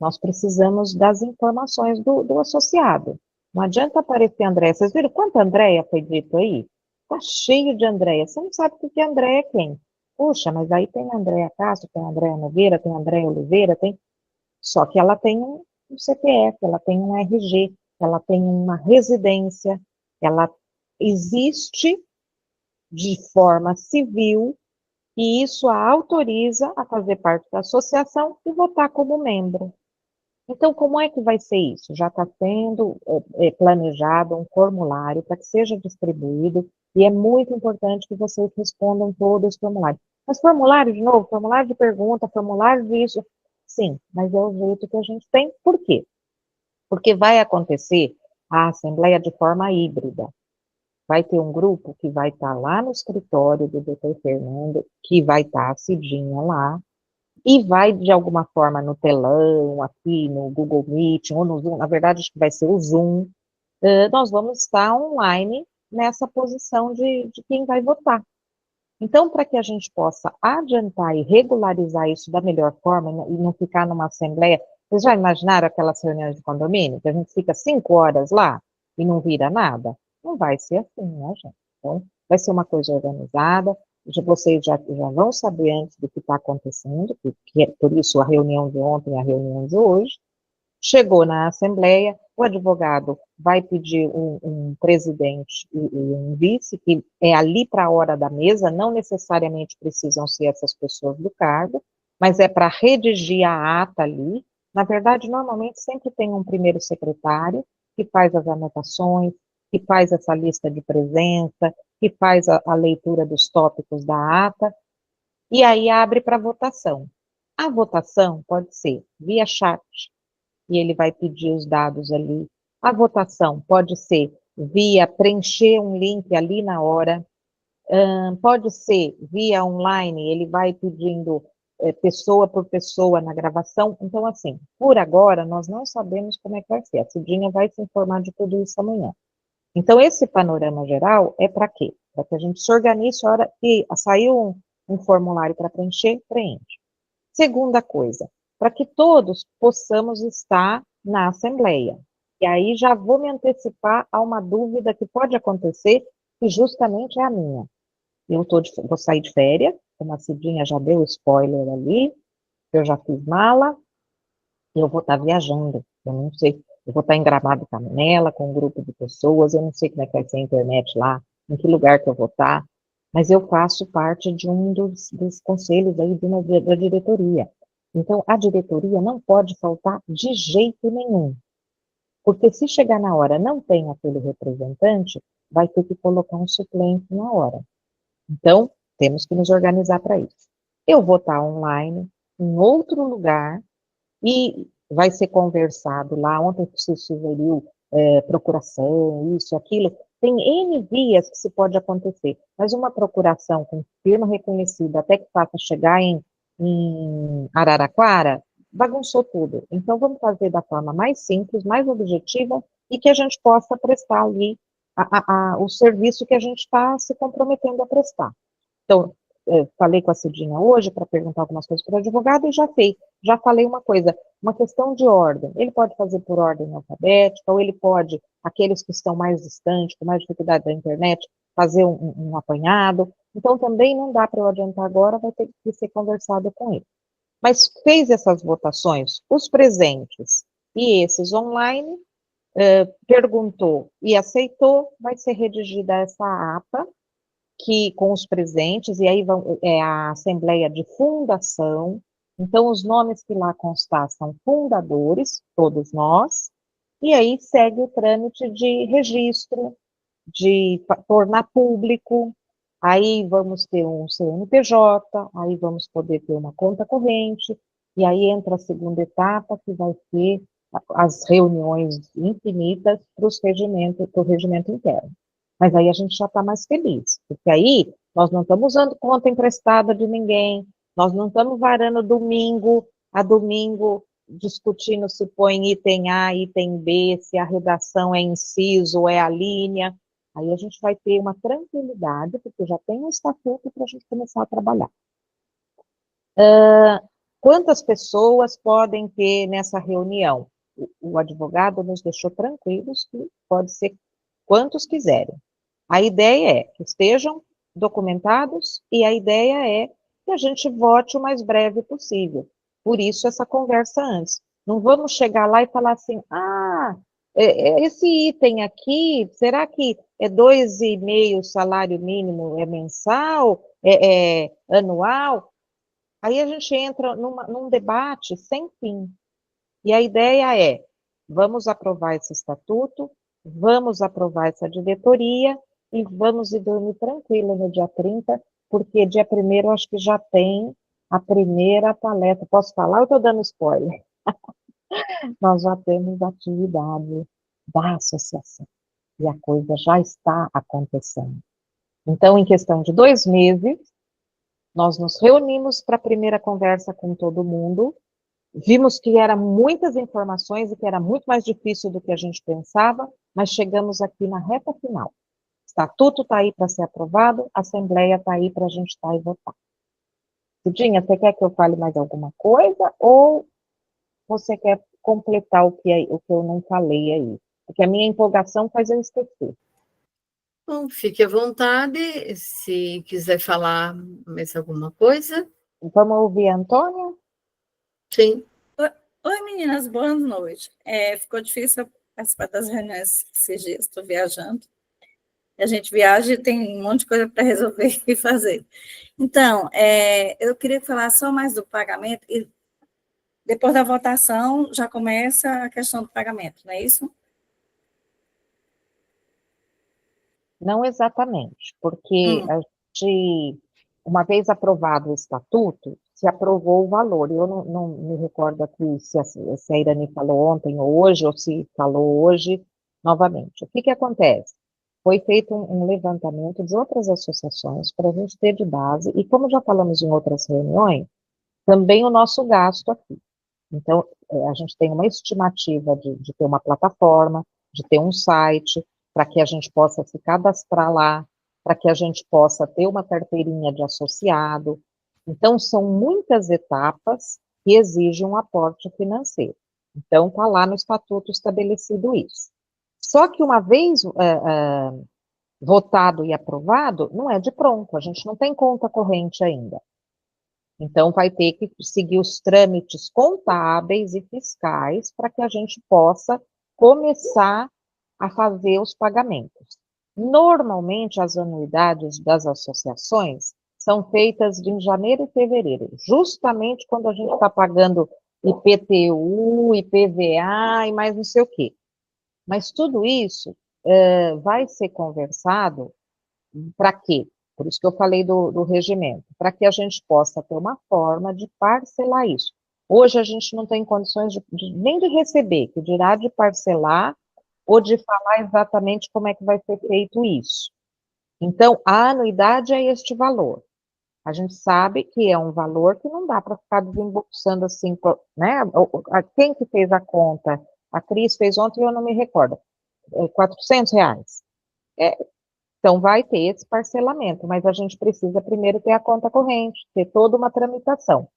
Nós precisamos das informações do associado. Não adianta aparecer Andréia. Vocês viram quanta Andréia foi dito aí? Está cheio de Andréia. Você não sabe o que Andréia é quem. Puxa, mas aí tem a Andréia Castro, tem a Andréia Nogueira, tem a Andréia Oliveira, só que ela tem um CPF, ela tem um RG, ela tem uma residência, ela existe de forma civil e isso a autoriza a fazer parte da associação e votar como membro. Então, como é que vai ser isso? Já está sendo planejado um formulário para que seja distribuído, e é muito importante que vocês respondam todos os formulários. Mas formulário, de novo, formulário de pergunta, formulário disso, sim, mas é o jeito que a gente tem. Por quê? Porque vai acontecer a assembleia de forma híbrida. Vai ter um grupo que vai estar lá no escritório do Dr. Fernando, que vai estar a Cidinha lá, e vai, de alguma forma, no telão, aqui no Google Meet, ou no Zoom, na verdade, acho que vai ser o Zoom, nós vamos estar online nessa posição de quem vai votar. Então, para que a gente possa adiantar e regularizar isso da melhor forma, e não ficar numa assembleia, vocês já imaginaram aquelas reuniões de condomínio, que a gente fica 5 horas lá e não vira nada? Não vai ser assim, né, gente? Então, vai ser uma coisa organizada, vocês já vão saber antes do que está acontecendo, por isso a reunião de ontem, a reunião de hoje. Chegou na Assembleia, o advogado vai pedir um presidente e um vice, que é ali para a hora da mesa, não necessariamente precisam ser essas pessoas do cargo, mas é para redigir a ata ali. Na verdade, normalmente sempre tem um primeiro secretário que faz as anotações, que faz essa lista de presença, que faz a leitura dos tópicos da ata, e aí abre para votação. A votação pode ser via chat, e ele vai pedir os dados ali. A votação pode ser via preencher um link ali na hora, pode ser via online, ele vai pedindo pessoa por pessoa na gravação. Então, assim, por agora, nós não sabemos como é que vai ser. A Cidinha vai se informar de tudo isso amanhã. Então, esse panorama geral é para quê? Para que a gente se organize, a hora que saiu um formulário para preencher, preenche. Segunda coisa, para que todos possamos estar na Assembleia. E aí já vou me antecipar a uma dúvida que pode acontecer, que justamente é a minha. Vou sair de férias, como a Cidinha já deu spoiler ali, eu já fiz mala, e eu vou estar viajando. Eu não sei, eu vou estar em Gramado Canela, com um grupo de pessoas, eu não sei como é que vai ser a internet lá, em que lugar que eu vou estar, mas eu faço parte de um dos conselhos aí da diretoria. Então, a diretoria não pode faltar de jeito nenhum, porque se chegar na hora não tem aquele representante, vai ter que colocar um suplente na hora. Então, temos que nos organizar para isso. Eu vou estar online, em outro lugar, e vai ser conversado lá. Ontem se sugeriu procuração, isso, aquilo. Tem N vias que se pode acontecer, mas uma procuração com firma reconhecida, até que faça chegar em Araraquara, bagunçou tudo. Então, vamos fazer da forma mais simples, mais objetiva, e que a gente possa prestar ali o serviço que a gente está se comprometendo a prestar. Então, falei com a Cidinha hoje para perguntar algumas coisas para o advogado e já falei uma coisa, uma questão de ordem. Ele pode fazer por ordem alfabética, ou ele pode, aqueles que estão mais distantes, com mais dificuldade da internet, fazer um apanhado. Então, também não dá para eu adiantar agora, vai ter que ser conversado com ele. Mas fez essas votações, os presentes e esses online, perguntou e aceitou, vai ser redigida essa ata, que com os presentes, e aí é a Assembleia de Fundação, então os nomes que lá constar são fundadores, todos nós, e aí segue o trâmite de registro, de tornar público, aí vamos ter um CNPJ, aí vamos poder ter uma conta corrente, e aí entra a segunda etapa, que vai ser as reuniões infinitas para o regimento interno. Mas aí a gente já está mais feliz, porque aí nós não estamos usando conta emprestada de ninguém, nós não estamos varando domingo a domingo, discutindo se põe item A, item B, se a redação é inciso ou é a linha. Aí a gente vai ter uma tranquilidade, porque já tem um estatuto para a gente começar a trabalhar. Quantas pessoas podem ter nessa reunião? O advogado nos deixou tranquilos que pode ser quantos quiserem. A ideia é que estejam documentados e a ideia é que a gente vote o mais breve possível. Por isso, essa conversa antes. Não vamos chegar lá e falar assim, esse item aqui, será que é 2,5 salário mínimo, é mensal, é anual? Aí a gente entra num debate sem fim. E a ideia é, vamos aprovar esse estatuto, vamos aprovar essa diretoria e vamos ir dormir tranquilo no dia 30, porque dia 1º eu acho que já tem a primeira palestra. Posso falar ou estou dando spoiler? Nós já temos atividade da associação e a coisa já está acontecendo. Então, em questão de 2 meses, nós nos reunimos para a primeira conversa com todo mundo, vimos que eram muitas informações e que era muito mais difícil do que a gente pensava, mas chegamos aqui na reta final. O estatuto está aí para ser aprovado, a Assembleia está aí para a gente estar e votar. Cidinha, você quer que eu fale mais alguma coisa ou você quer completar o que eu não falei aí? Porque a minha empolgação faz eu esquecer. Bom, fique à vontade, se quiser falar mais alguma coisa. Vamos ouvir a Antônia? Sim. Oi, meninas, boa noite. Ficou difícil participar das reuniões esses dias, estou viajando. A gente viaja e tem um monte de coisa para resolver e fazer. Então, eu queria falar só mais do pagamento, e depois da votação já começa a questão do pagamento, não é isso? Não exatamente, porque a gente, uma vez aprovado o estatuto, se aprovou o valor. Eu não me recordo aqui se a Irani falou ontem ou hoje, ou se falou hoje novamente. O que que acontece? Foi feito um levantamento de outras associações para a gente ter de base, e como já falamos em outras reuniões, também o nosso gasto aqui. Então, a gente tem uma estimativa de ter uma plataforma, de ter um site, para que a gente possa se cadastrar lá, para que a gente possa ter uma carteirinha de associado. Então, são muitas etapas que exigem um aporte financeiro. Então, está lá no estatuto estabelecido isso. Só que uma vez votado e aprovado, não é de pronto, a gente não tem conta corrente ainda. Então, vai ter que seguir os trâmites contábeis e fiscais para que a gente possa começar a fazer os pagamentos. Normalmente, as anuidades das associações são feitas em janeiro e fevereiro, justamente quando a gente está pagando IPTU, IPVA e mais não sei o quê. Mas tudo isso vai ser conversado para quê? Por isso que eu falei do regimento, para que a gente possa ter uma forma de parcelar isso. Hoje a gente não tem condições nem de receber, que dirá de parcelar ou de falar exatamente como é que vai ser feito isso. Então, a anuidade é este valor. A gente sabe que é um valor que não dá para ficar desembolsando assim, né? Quem que fez a conta? A Cris fez ontem, eu não me recordo. R$400. Então, vai ter esse parcelamento, mas a gente precisa primeiro ter a conta corrente, ter toda uma tramitação.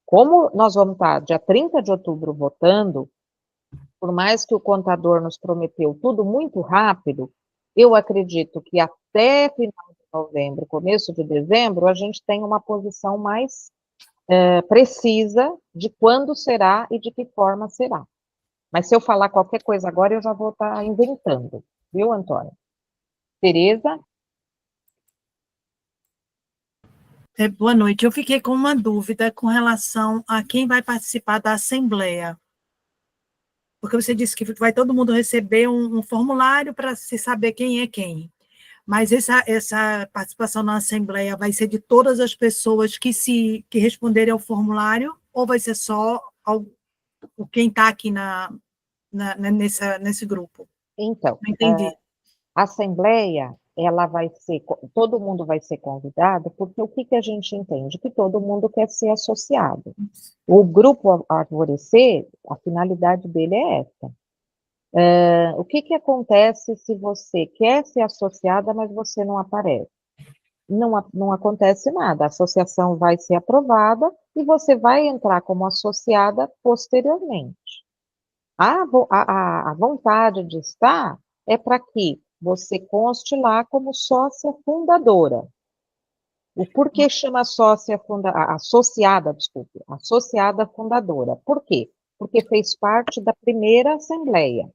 Como nós vamos estar dia 30 de outubro votando, por mais que o contador nos prometeu tudo muito rápido, eu acredito que até final de novembro, começo de dezembro, a gente tem uma posição mais precisa de quando será e de que forma será. Mas se eu falar qualquer coisa agora, eu já vou estar inventando, viu, Antônio? Tereza? Boa noite. Eu fiquei com uma dúvida com relação a quem vai participar da Assembleia. Porque você disse que vai todo mundo receber um formulário para se saber quem é quem. Mas essa participação na Assembleia vai ser de todas as pessoas que responderem ao formulário, ou vai ser só quem está aqui nesse grupo? Então, não entendi. A Assembleia, ela vai ser, todo mundo vai ser convidado, porque o que a gente entende? Que todo mundo quer ser associado. O grupo Arvorecer, a finalidade dele é essa. O que acontece se você quer ser associada, mas você não aparece? Não acontece nada, a associação vai ser aprovada e você vai entrar como associada posteriormente. A vontade de estar é para que você conste lá como sócia fundadora. O porquê chama associada fundadora. Por quê? Porque fez parte da primeira assembleia.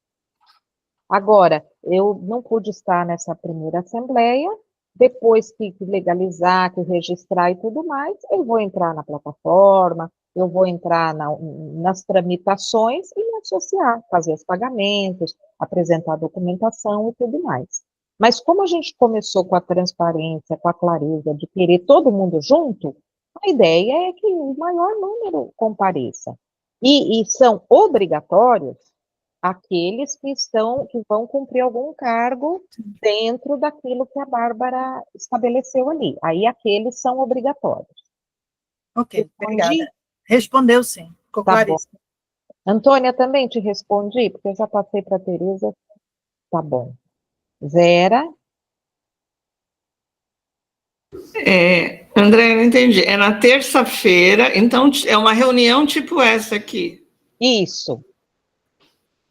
Agora, eu não pude estar nessa primeira assembleia, depois que legalizar, que registrar e tudo mais, eu vou entrar na plataforma, eu vou entrar nas tramitações e me associar, fazer os pagamentos, apresentar a documentação e tudo mais. Mas como a gente começou com a transparência, com a clareza de querer todo mundo junto, a ideia é que o maior número compareça. E são obrigatórios aqueles que vão cumprir algum cargo dentro daquilo que a Bárbara estabeleceu ali. Aí aqueles são obrigatórios. Ok, obrigada. Respondeu sim, ficou claríssimo. Antônia, também te respondi, porque eu já passei para a Tereza. Tá bom. Vera? André, eu não entendi. É na terça-feira, então é uma reunião tipo essa aqui. Isso.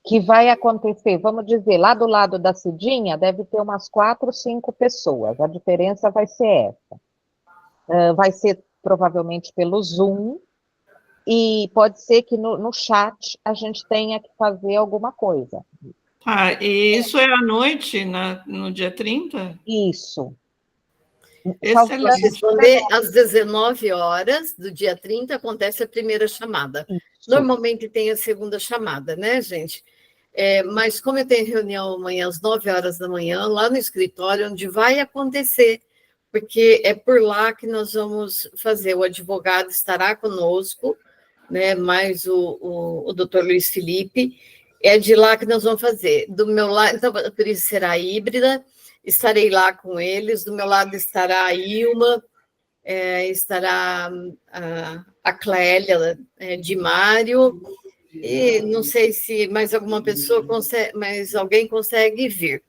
que vai acontecer, vamos dizer, lá do lado da Cidinha, deve ter umas 4, 5 pessoas, a diferença vai ser essa. Vai ser provavelmente pelo Zoom, e pode ser que no chat a gente tenha que fazer alguma coisa. Ah, e isso é à noite, no dia 30? Isso. Excelente. Responder às 19 horas do dia 30 acontece a primeira chamada. Isso. Normalmente tem a segunda chamada, né, gente? Mas como eu tenho reunião amanhã às 9 horas da manhã, lá no escritório, onde vai acontecer, porque é por lá que nós vamos fazer. O advogado estará conosco, né, mais o doutor Luiz Felipe, é de lá que nós vamos fazer. Do meu lado, então, por isso será híbrida, estarei lá com eles, do meu lado estará a Ilma, estará a Clélia de Mário, e não sei se mais alguma pessoa consegue, mas alguém consegue vir.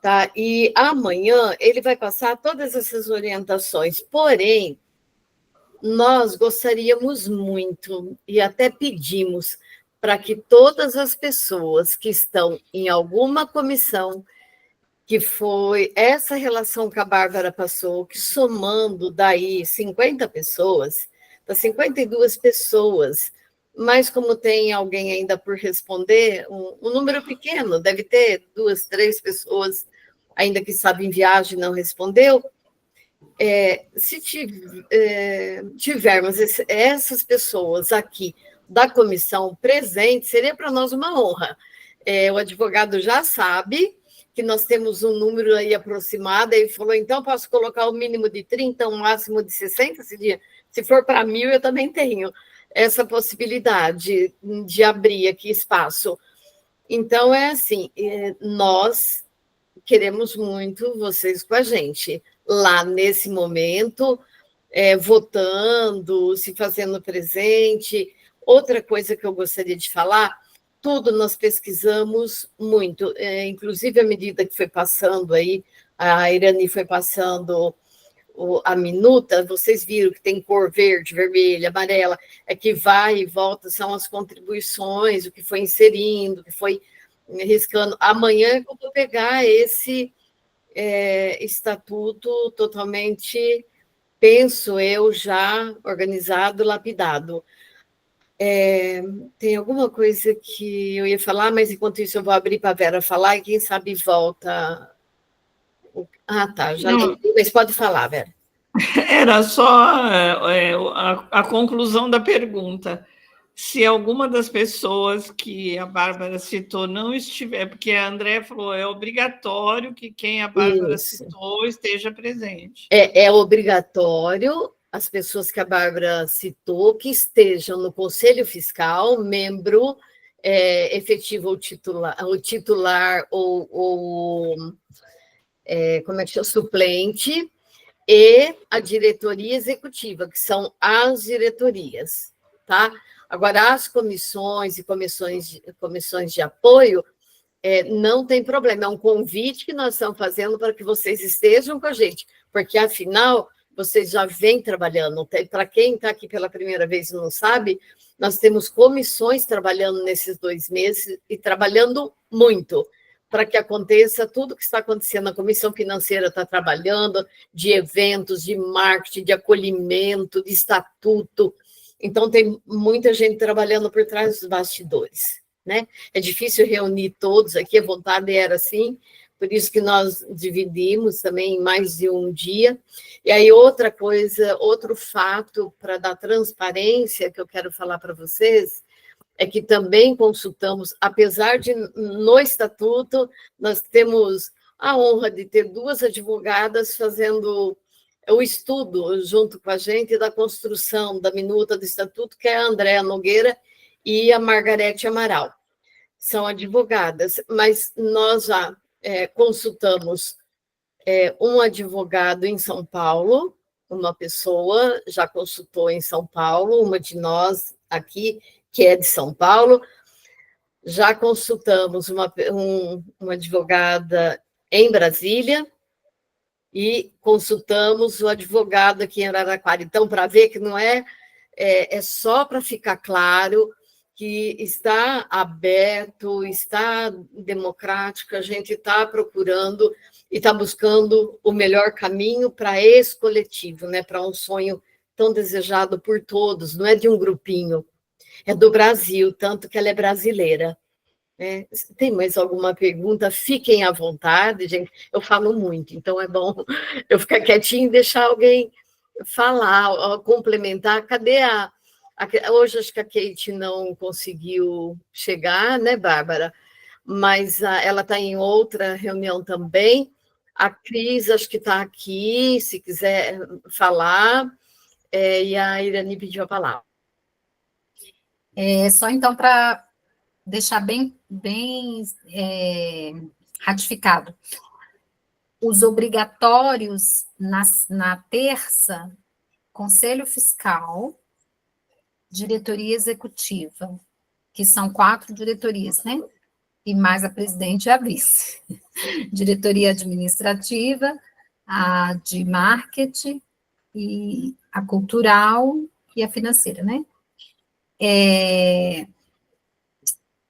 Tá? E amanhã ele vai passar todas essas orientações, porém, nós gostaríamos muito, e até pedimos, para que todas as pessoas que estão em alguma comissão, que foi essa relação que a Bárbara passou, que somando daí 50 pessoas, das 52 pessoas, mas como tem alguém ainda por responder, um número pequeno, deve ter 2, 3 pessoas ainda que sabem viagem não respondeu, se tivermos essas pessoas aqui da comissão presente, seria para nós uma honra. O advogado já sabe que nós temos um número aí aproximado, e falou, então posso colocar o mínimo de 30, um máximo de 60, se for para 1.000, eu também tenho essa possibilidade de abrir aqui espaço. Então, assim, nós queremos muito vocês com a gente, lá nesse momento, votando, se fazendo presente. Outra coisa que eu gostaria de falar, tudo nós pesquisamos muito, inclusive à medida que foi passando aí, a Irani foi passando a minuta, vocês viram que tem cor verde, vermelha, amarela, que vai e volta, são as contribuições, o que foi inserindo, o que foi riscando. Amanhã eu vou pegar esse estatuto totalmente, penso eu, já organizado, lapidado. Tem alguma coisa que eu ia falar, mas enquanto isso eu vou abrir para a Vera falar e quem sabe volta. Tá, já li. Mas pode falar, Vera. Era só a conclusão da pergunta. Se alguma das pessoas que a Bárbara citou não estiver, porque a André falou, é obrigatório que quem a Bárbara citou esteja presente. É obrigatório as pessoas que a Bárbara citou que estejam no Conselho Fiscal, membro efetivo ou titular ou como é que chama? Suplente, e a diretoria executiva, que são as diretorias, tá? Agora, as comissões e comissões de apoio, não tem problema, é um convite que nós estamos fazendo para que vocês estejam com a gente, porque, afinal, vocês já vêm trabalhando. Para quem está aqui pela primeira vez e não sabe, nós temos comissões trabalhando nesses 2 meses e trabalhando muito, para que aconteça tudo que está acontecendo. A Comissão Financeira está trabalhando, de eventos, de marketing, de acolhimento, de estatuto. Então, tem muita gente trabalhando por trás dos bastidores, né? É difícil reunir todos aqui, a vontade era assim, por isso que nós dividimos também em mais de um dia. E aí, outra coisa, outro fato para dar transparência que eu quero falar para vocês, é que também consultamos, apesar de, no estatuto, nós temos a honra de ter 2 advogadas fazendo o estudo junto com a gente da construção da minuta do estatuto, que é a Andréa Nogueira e a Margarete Amaral. São advogadas, mas nós já consultamos um advogado em São Paulo, uma pessoa já consultou em São Paulo, uma de nós aqui, que é de São Paulo, já consultamos uma advogada em Brasília e consultamos o advogado aqui em Araraquara. Então, para ver que não é só para ficar claro que está aberto, está democrático, a gente está procurando e está buscando o melhor caminho para esse coletivo, né? Para um sonho tão desejado por todos, não é de um grupinho, é do Brasil, tanto que ela é brasileira. Né? Tem mais alguma pergunta? Fiquem à vontade, gente. Eu falo muito, então é bom eu ficar quietinho e deixar alguém falar, complementar. Cadê hoje acho que a Kate não conseguiu chegar, né, Bárbara? Mas ela está em outra reunião também. A Cris, acho que está aqui, se quiser falar, e a Irani pediu a palavra. Só então para deixar bem ratificado. Os obrigatórios na terça, Conselho Fiscal, diretoria executiva, que são 4 diretorias, né? E mais a presidente e a vice. Diretoria administrativa, a de marketing, e a cultural e a financeira, né?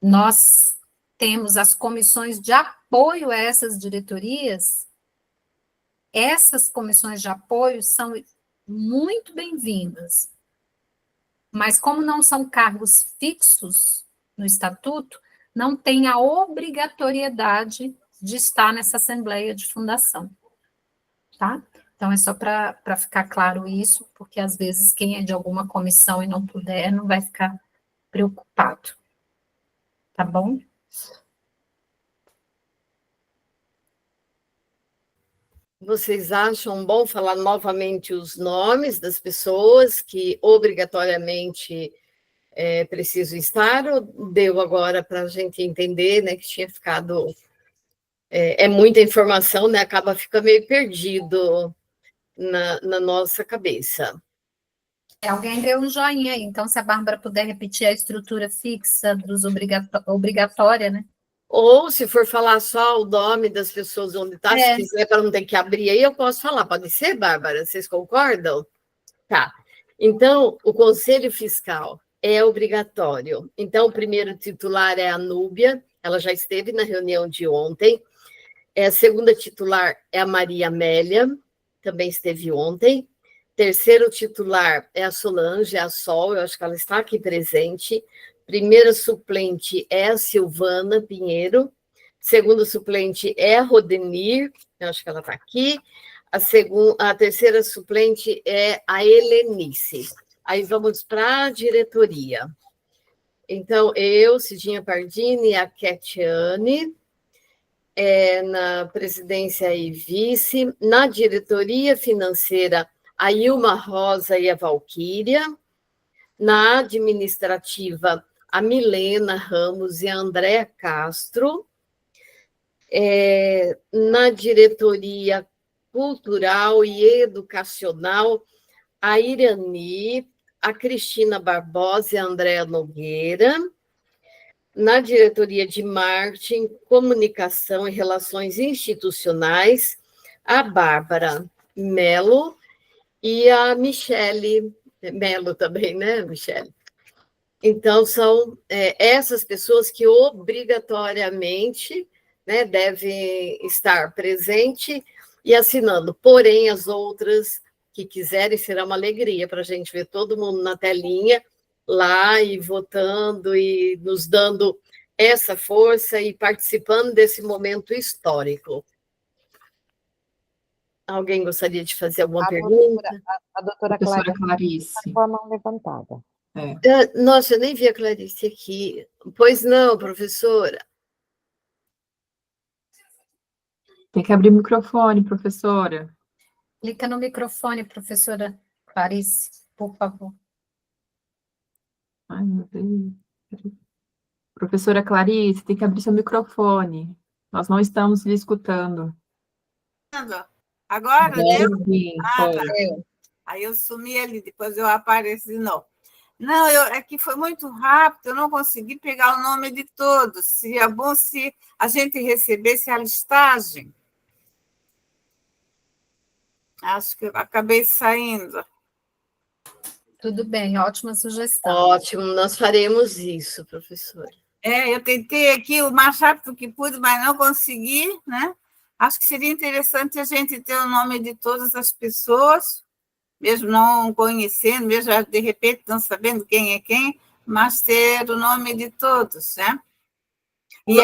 Nós temos as comissões de apoio a essas diretorias. Essas comissões de apoio são muito bem-vindas, mas como não são cargos fixos no estatuto, não tem a obrigatoriedade de estar nessa assembleia de fundação, tá? Então, é só para ficar claro isso, porque às vezes quem é de alguma comissão e não puder, não vai ficar preocupado, tá bom? Vocês acham bom falar novamente os nomes das pessoas que obrigatoriamente precisam estar, ou deu agora para a gente entender, né, que tinha ficado... É muita informação, né, acaba ficando meio perdido na nossa cabeça. Alguém deu um joinha aí, então se a Bárbara puder repetir a estrutura fixa dos obrigatória, né? Ou, se for falar só o nome das pessoas onde está, se quiser, para não ter que abrir aí, eu posso falar. Pode ser, Bárbara? Vocês concordam? Tá. Então, o Conselho Fiscal é obrigatório. Então, o primeiro titular é a Núbia, ela já esteve na reunião de ontem. A segunda titular é a Maria Amélia, também esteve ontem. Terceiro titular é a Solange, é a Sol, eu acho que ela está aqui presente. Primeira suplente é a Silvana Pinheiro. Segunda suplente é a Rodenir, eu acho que ela está aqui. A terceira suplente é a Helenice. Aí vamos para a diretoria. Então, eu, Cidinha Pardini e a Ketiane, na presidência e vice. Na diretoria financeira, a Ilma Rosa e a Valquíria. Na administrativa, a Milena Ramos e a Andréa Castro. Na diretoria cultural e educacional, a Irani, a Cristina Barbosa e a Andréa Nogueira. Na diretoria de marketing, comunicação e relações institucionais, a Bárbara Melo e a Michele Melo também, né, Michele? Então, são essas pessoas que obrigatoriamente, né, devem estar presentes e assinando. Porém, as outras que quiserem, será uma alegria para a gente ver todo mundo na telinha, lá e votando e nos dando essa força e participando desse momento histórico. Alguém gostaria de fazer alguma pergunta? A doutora Clarice. Está com a mão levantada. Nossa, eu nem vi a Clarice aqui. Pois não, professora. Tem que abrir o microfone, professora. Clica no microfone, professora Clarice, por favor. Ai, meu Deus. Professora Clarice, tem que abrir seu microfone. Nós não estamos lhe escutando. Agora deu? Sim, Tá. Aí eu sumi ali, depois eu apareço de novo. Não, é que foi muito rápido, eu não consegui pegar o nome de todos. Seria bom se a gente recebesse a listagem. Acho que eu acabei saindo. Tudo bem, ótima sugestão. Ótimo, nós faremos isso, professora. Eu tentei aqui o mais rápido que pude, mas não consegui, né? Acho que seria interessante a gente ter o nome de todas as pessoas, mesmo não conhecendo, mesmo de repente não sabendo quem é quem, mas ter o nome de todos, né? E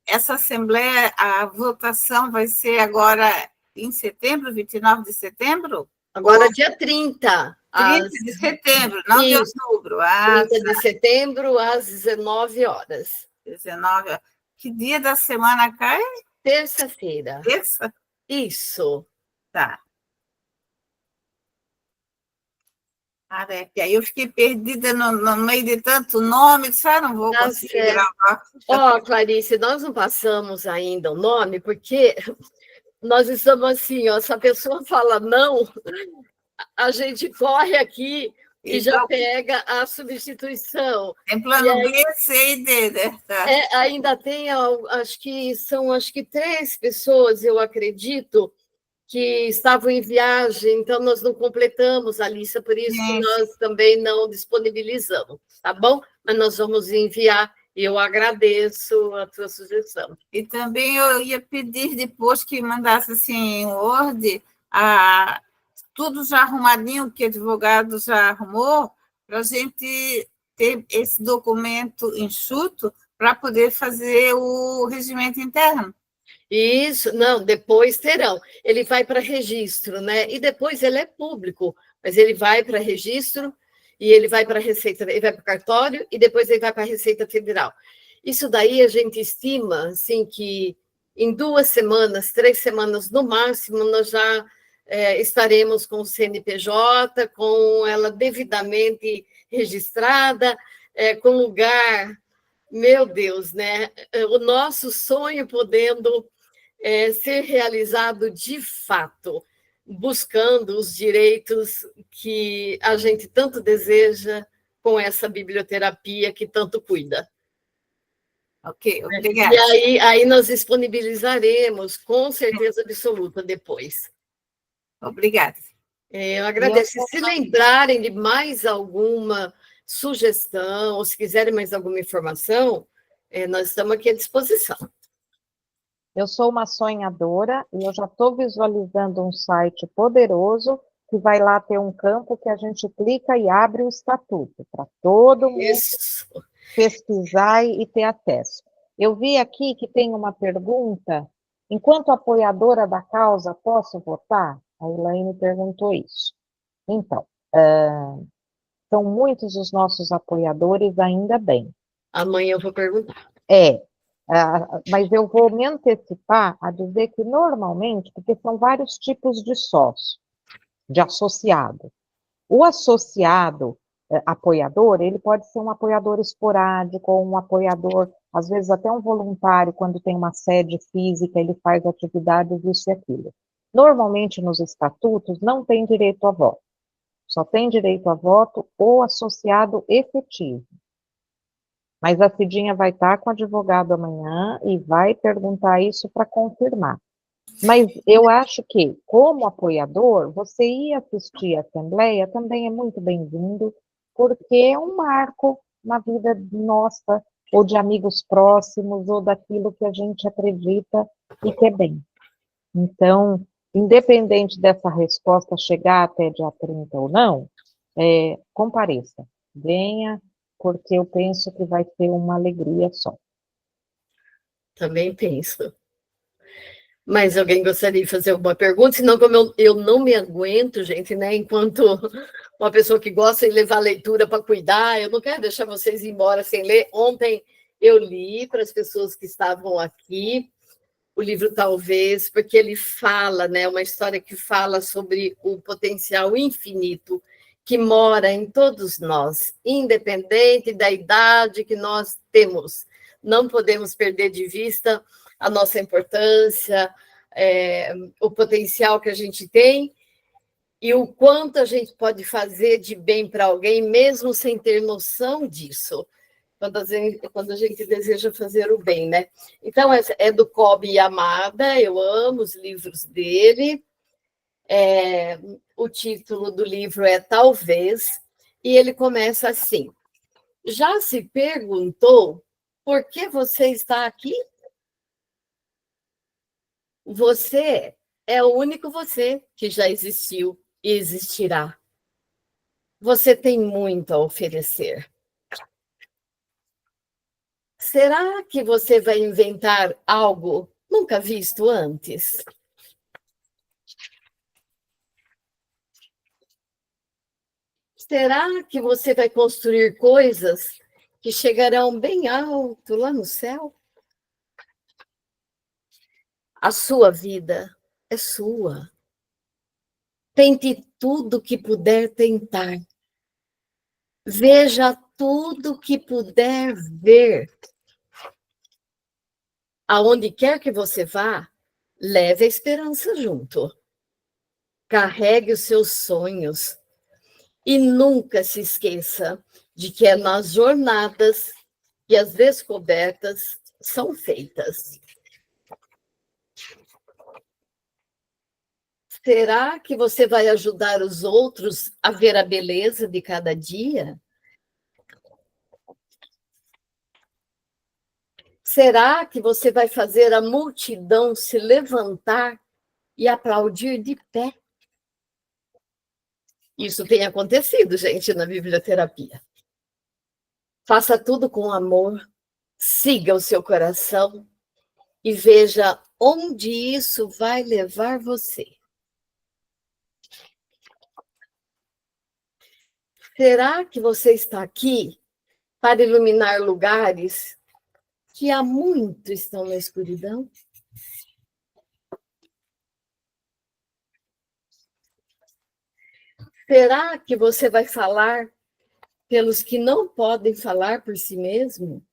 essa assembleia, a votação vai ser agora em setembro, 29 de setembro? Agora, dia 30. 30 de setembro, não de outubro. 30 de setembro, às 19 horas. 19 horas. Que dia da semana cai? Terça-feira. Terça? Isso. Tá. Aí eu fiquei perdida no meio de tanto nome, disse, não vou conseguir gravar. Clarice, nós não passamos ainda o nome, porque nós estamos assim, se a pessoa fala não, a gente corre aqui e então, já pega a substituição. Tem plano B, C e D, né? Ainda tem, acho que 3 pessoas, eu acredito, que estavam em viagem, então nós não completamos a lista, por isso que nós também não disponibilizamos, tá bom? Mas nós vamos enviar, e eu agradeço a tua sugestão. E também eu ia pedir depois que mandasse assim, em Word, tudo já arrumadinho, que o advogado já arrumou, para a gente ter esse documento enxuto para poder fazer o regimento interno. Isso, não, depois terão. Ele vai para registro, né? E depois ele é público, mas ele vai para registro e ele vai para a Receita, ele vai para o cartório e depois ele vai para a Receita Federal. Isso daí a gente estima, assim, que em 2 semanas, 3 semanas no máximo, nós já estaremos com o CNPJ, com ela devidamente registrada, com lugar, meu Deus, né? O nosso sonho podendo ser realizado de fato, buscando os direitos que a gente tanto deseja com essa biblioterapia que tanto cuida. Ok, obrigada. E aí nós disponibilizaremos, com certeza absoluta, depois. Obrigada. Eu agradeço. Se lembrarem de mais alguma sugestão, ou se quiserem mais alguma informação, nós estamos aqui à disposição. Eu sou uma sonhadora e eu já estou visualizando um site poderoso que vai lá ter um campo que a gente clica e abre o estatuto para todo mundo pesquisar e ter acesso. Eu vi aqui que tem uma pergunta, enquanto apoiadora da causa, posso votar? A Elaine perguntou isso. Então, são muitos os nossos apoiadores, ainda bem. Amanhã eu vou perguntar. Mas eu vou me antecipar a dizer que normalmente, porque são vários tipos de sócio, de associado. O associado apoiador, ele pode ser um apoiador esporádico, ou um apoiador, às vezes até um voluntário, quando tem uma sede física, ele faz atividades, isso e aquilo. Normalmente, nos estatutos, não tem direito a voto. Só tem direito a voto o associado efetivo. Mas a Cidinha vai estar com o advogado amanhã e vai perguntar isso para confirmar. Mas eu acho que, como apoiador, você ir assistir a Assembleia também é muito bem-vindo, porque é um marco na vida nossa, ou de amigos próximos, ou daquilo que a gente acredita e que é bem. Então, independente dessa resposta chegar até dia 30 ou não, compareça, venha, porque eu penso que vai ser uma alegria só. Também penso. Mas alguém gostaria de fazer alguma pergunta? Senão, como eu não me aguento, gente, né? Enquanto uma pessoa que gosta de levar leitura para cuidar, eu não quero deixar vocês ir embora sem ler. Ontem eu li para as pessoas que estavam aqui o livro Talvez, porque ele fala, né? Uma história que fala sobre o potencial infinito que mora em todos nós, independente da idade que nós temos. Não podemos perder de vista a nossa importância, o potencial que a gente tem e o quanto a gente pode fazer de bem para alguém, mesmo sem ter noção disso, quando a gente deseja fazer o bem, né? Então, é do Kobi Yamada, eu amo os livros dele. O título do livro é Talvez, E ele começa assim: já se perguntou por que você está aqui? Você é o único você que já existiu e existirá. Você tem muito a oferecer. Será que você vai inventar algo nunca visto antes? Será que você vai construir coisas que chegarão bem alto lá no céu? A sua vida é sua. Tente tudo que puder tentar. Veja tudo que puder ver. Aonde quer que você vá, leve a esperança junto. Carregue os seus sonhos. E nunca se esqueça de que é nas jornadas que as descobertas são feitas. Será que você vai ajudar os outros a ver a beleza de cada dia? Será que você vai fazer a multidão se levantar e aplaudir de pé? Isso tem acontecido, gente, na biblioterapia. Faça tudo com amor, siga o seu coração e veja onde isso vai levar você. Será que você está aqui para iluminar lugares que há muito estão na escuridão? Será que você vai falar pelos que não podem falar por si mesmo?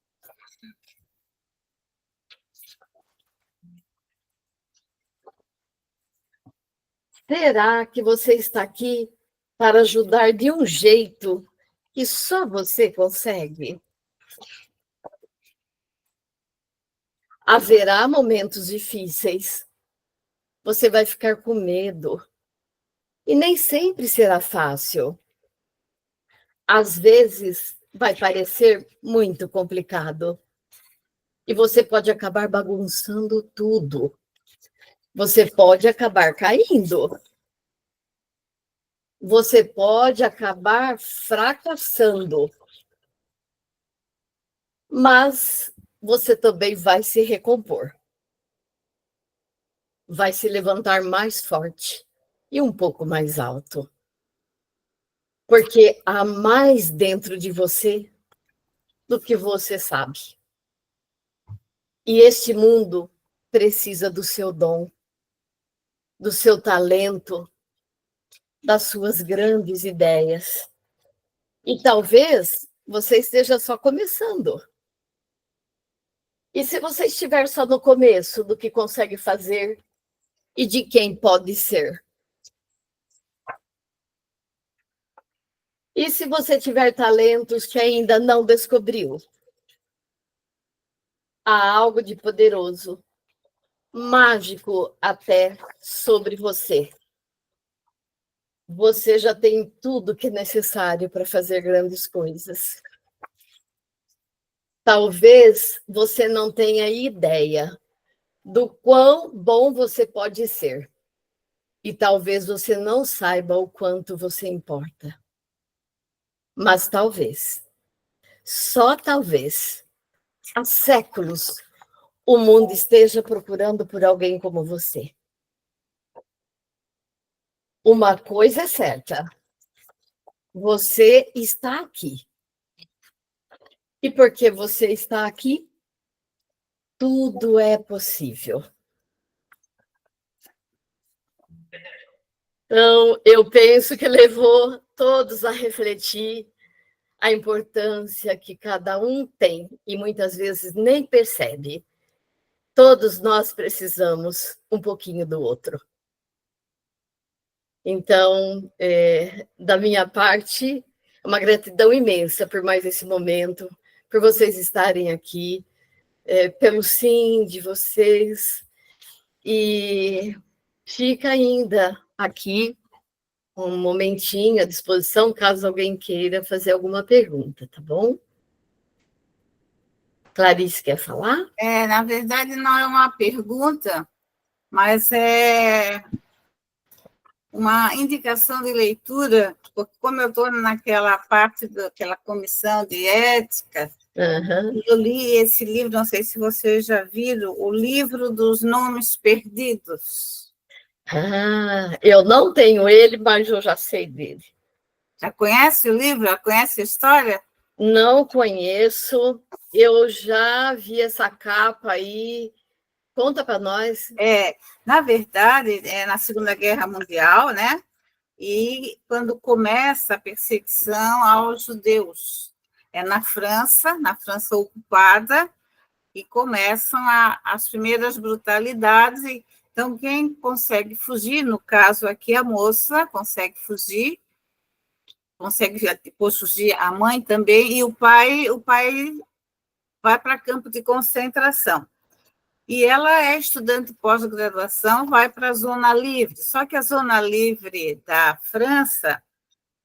Será que você está aqui para ajudar de um jeito que só você consegue? Haverá momentos difíceis. Você vai ficar com medo. E nem sempre será fácil. Às vezes vai parecer muito complicado. E você pode acabar bagunçando tudo. Você pode acabar caindo. Você pode acabar fracassando. Mas você também vai se recompor. Vai se levantar mais forte e um pouco mais alto. Porque há mais dentro de você do que você sabe. E este mundo precisa do seu dom, do seu talento, das suas grandes ideias. E talvez você esteja só começando. E se você estiver só no começo do que consegue fazer e de quem pode ser? E se você tiver talentos que ainda não descobriu? Há algo de poderoso, mágico até sobre você. Você já tem tudo que é necessário para fazer grandes coisas. Talvez você não tenha ideia do quão bom você pode ser. E talvez você não saiba o quanto você importa. Mas talvez, só talvez, há séculos, o mundo esteja procurando por alguém como você. Uma coisa é certa, você está aqui. E porque você está aqui, tudo é possível. Então, eu penso que levou todos a refletir a importância que cada um tem e muitas vezes nem percebe. Todos nós precisamos um pouquinho do outro. Então, da minha parte, uma gratidão imensa por mais esse momento, por vocês estarem aqui, pelo sim de vocês. E fica ainda aqui um momentinho à disposição, caso alguém queira fazer alguma pergunta, tá bom? Clarice quer falar? Na verdade, não é uma pergunta, mas é uma indicação de leitura, porque como eu estou naquela parte daquela comissão de ética, eu li esse livro, não sei se vocês já viram, o livro dos nomes perdidos. Eu não tenho ele, mas eu já sei dele. Já conhece o livro? Já conhece a história? Não conheço, eu já vi essa capa aí. Conta para nós. Na verdade, é na Segunda Guerra Mundial, né? E quando começa a perseguição aos judeus. É na França ocupada, e começam as primeiras brutalidades. Então, quem consegue fugir, no caso aqui, a moça consegue fugir, consegue depois fugir a mãe também, e o pai vai para campo de concentração. E ela é estudante de pós-graduação, vai para a Zona Livre. Só que a Zona Livre da França,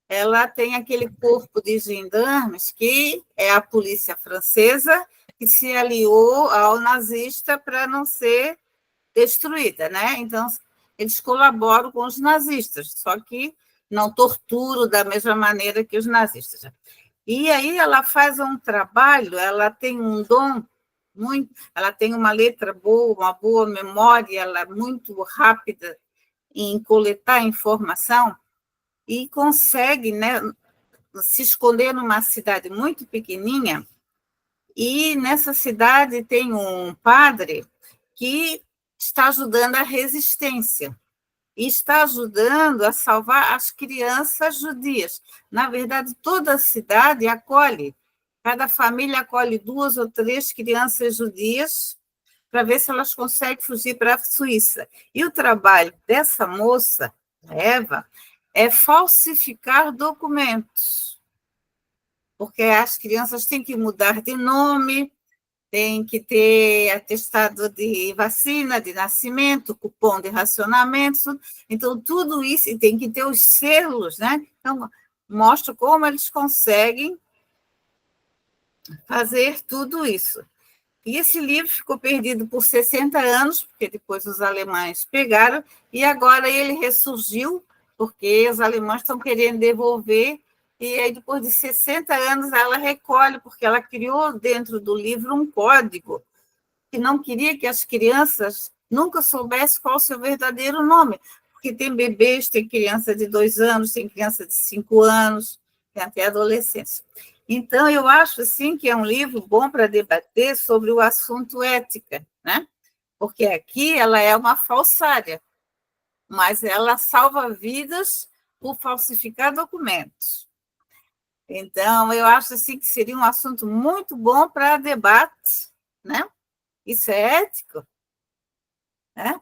ela tem aquele corpo de gendarmes que é a polícia francesa, que se aliou ao nazista para não ser destruída, né? Então, eles colaboram com os nazistas, só que não torturam da mesma maneira que os nazistas. E aí ela faz um trabalho, ela tem um dom ela tem uma letra boa, uma boa memória, ela é muito rápida em coletar informação e consegue, né, se esconder numa cidade muito pequenininha. E nessa cidade tem um padre que está ajudando a resistência e está ajudando a salvar as crianças judias. Na verdade, toda a cidade acolhe, cada família acolhe 2 ou 3 crianças judias para ver se elas conseguem fugir para a Suíça. E o trabalho dessa moça, Eva, é falsificar documentos, porque as crianças têm que mudar de nome, tem que ter atestado de vacina, de nascimento, cupom de racionamento, então tudo isso, e tem que ter os selos, né? Então, mostra como eles conseguem fazer tudo isso. E esse livro ficou perdido por 60 anos, porque depois os alemães pegaram, e agora ele ressurgiu, porque os alemães estão querendo devolver, e aí depois de 60 anos ela recolhe, porque ela criou dentro do livro um código que não queria que as crianças nunca soubessem qual o seu verdadeiro nome, porque tem bebês, tem criança de 2 anos, tem criança de 5 anos, tem até adolescentes. Então, eu acho, assim, que é um livro bom para debater sobre o assunto ética, né? Porque aqui ela é uma falsária, mas ela salva vidas por falsificar documentos. Então, eu acho, assim, que seria um assunto muito bom para debate, né? Isso é ético, né?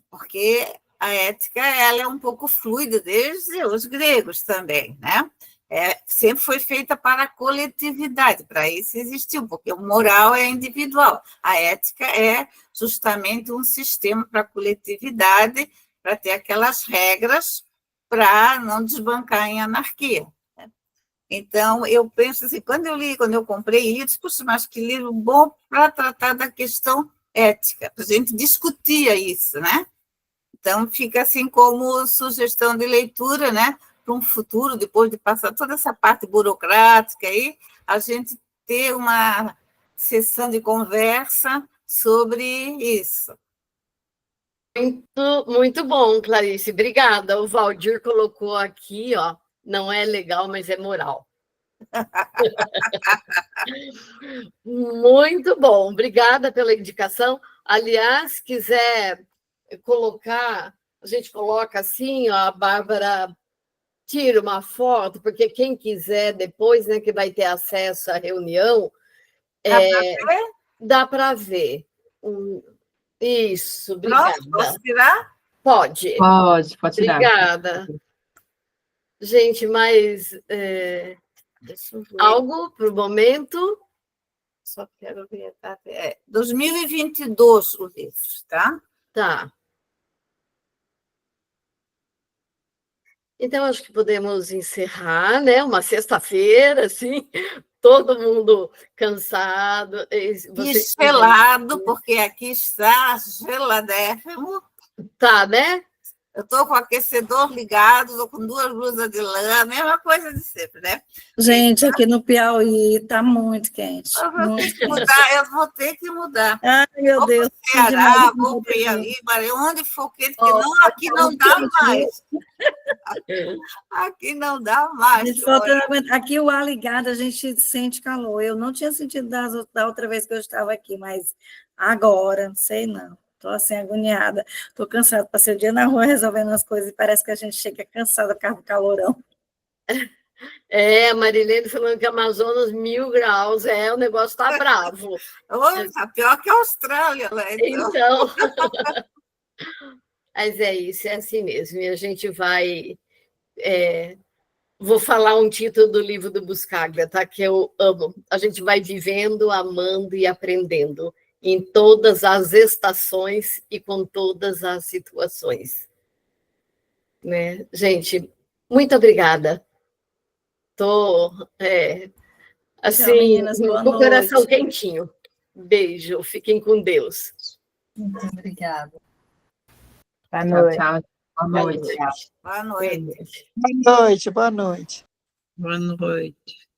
Porque a ética ela é um pouco fluida desde os gregos também, né? Sempre foi feita para a coletividade, para isso existiu, porque o moral é individual, a ética é justamente um sistema para a coletividade, para ter aquelas regras para não desbancar em anarquia. Né? Então, eu penso assim, quando eu comprei, eu disse, puxa, mas que livro bom para tratar da questão ética, para a gente discutir isso, né? Então, fica assim como sugestão de leitura, né? Para um futuro, depois de passar toda essa parte burocrática aí, a gente ter uma sessão de conversa sobre isso. Muito, muito bom, Clarice. Obrigada. O Valdir colocou aqui, ó, não é legal, mas é moral. Muito bom. Obrigada pela indicação. Aliás, quiser colocar, a gente coloca assim, ó, a Bárbara tira uma foto, porque quem quiser depois, né, que vai ter acesso à reunião, dá para ver. Isso, obrigada. Posso tirar? Pode. Pode tirar. Obrigada. Gente, mais algo para o momento? Só quero ver. 2022 o livro, tá? Tá. Então, acho que podemos encerrar, né? Uma sexta-feira, assim, todo mundo cansado. E gelado, porque aqui está geladérrimo. Tá, né? Eu estou com o aquecedor ligado, estou com 2 blusas de lã, mesma coisa de sempre, né? Gente, aqui no Piauí está muito quente. Eu vou ter que mudar. Ai, meu Deus. Vou para o Ceará, vou para o Piauí, onde for quente, porque não, aqui não dá mais. Aqui não dá mais. Aqui o ar ligado, a gente sente calor. Eu não tinha sentido da outra vez que eu estava aqui, mas agora, não sei não. Estou assim, agoniada. Estou cansada. Passei o dia na rua resolvendo as coisas e parece que a gente chega cansada por causa do calorão. A Marilene falando que Amazonas 1000 graus, o negócio está bravo. Está pior que a Austrália, né? Então. Mas é isso, é assim mesmo. E a gente vai... vou falar um título do livro do Buscaglia, tá? Que eu amo. A gente vai vivendo, amando e aprendendo em todas as estações e com todas as situações. Né? Gente, muito obrigada. Estou, assim, Tchau, meninas, com boa o coração noite. quentinho. Beijo, fiquem com Deus. Muito obrigada. Boa noite. Tchau, boa noite. Boa noite. Boa noite, boa noite. Boa noite.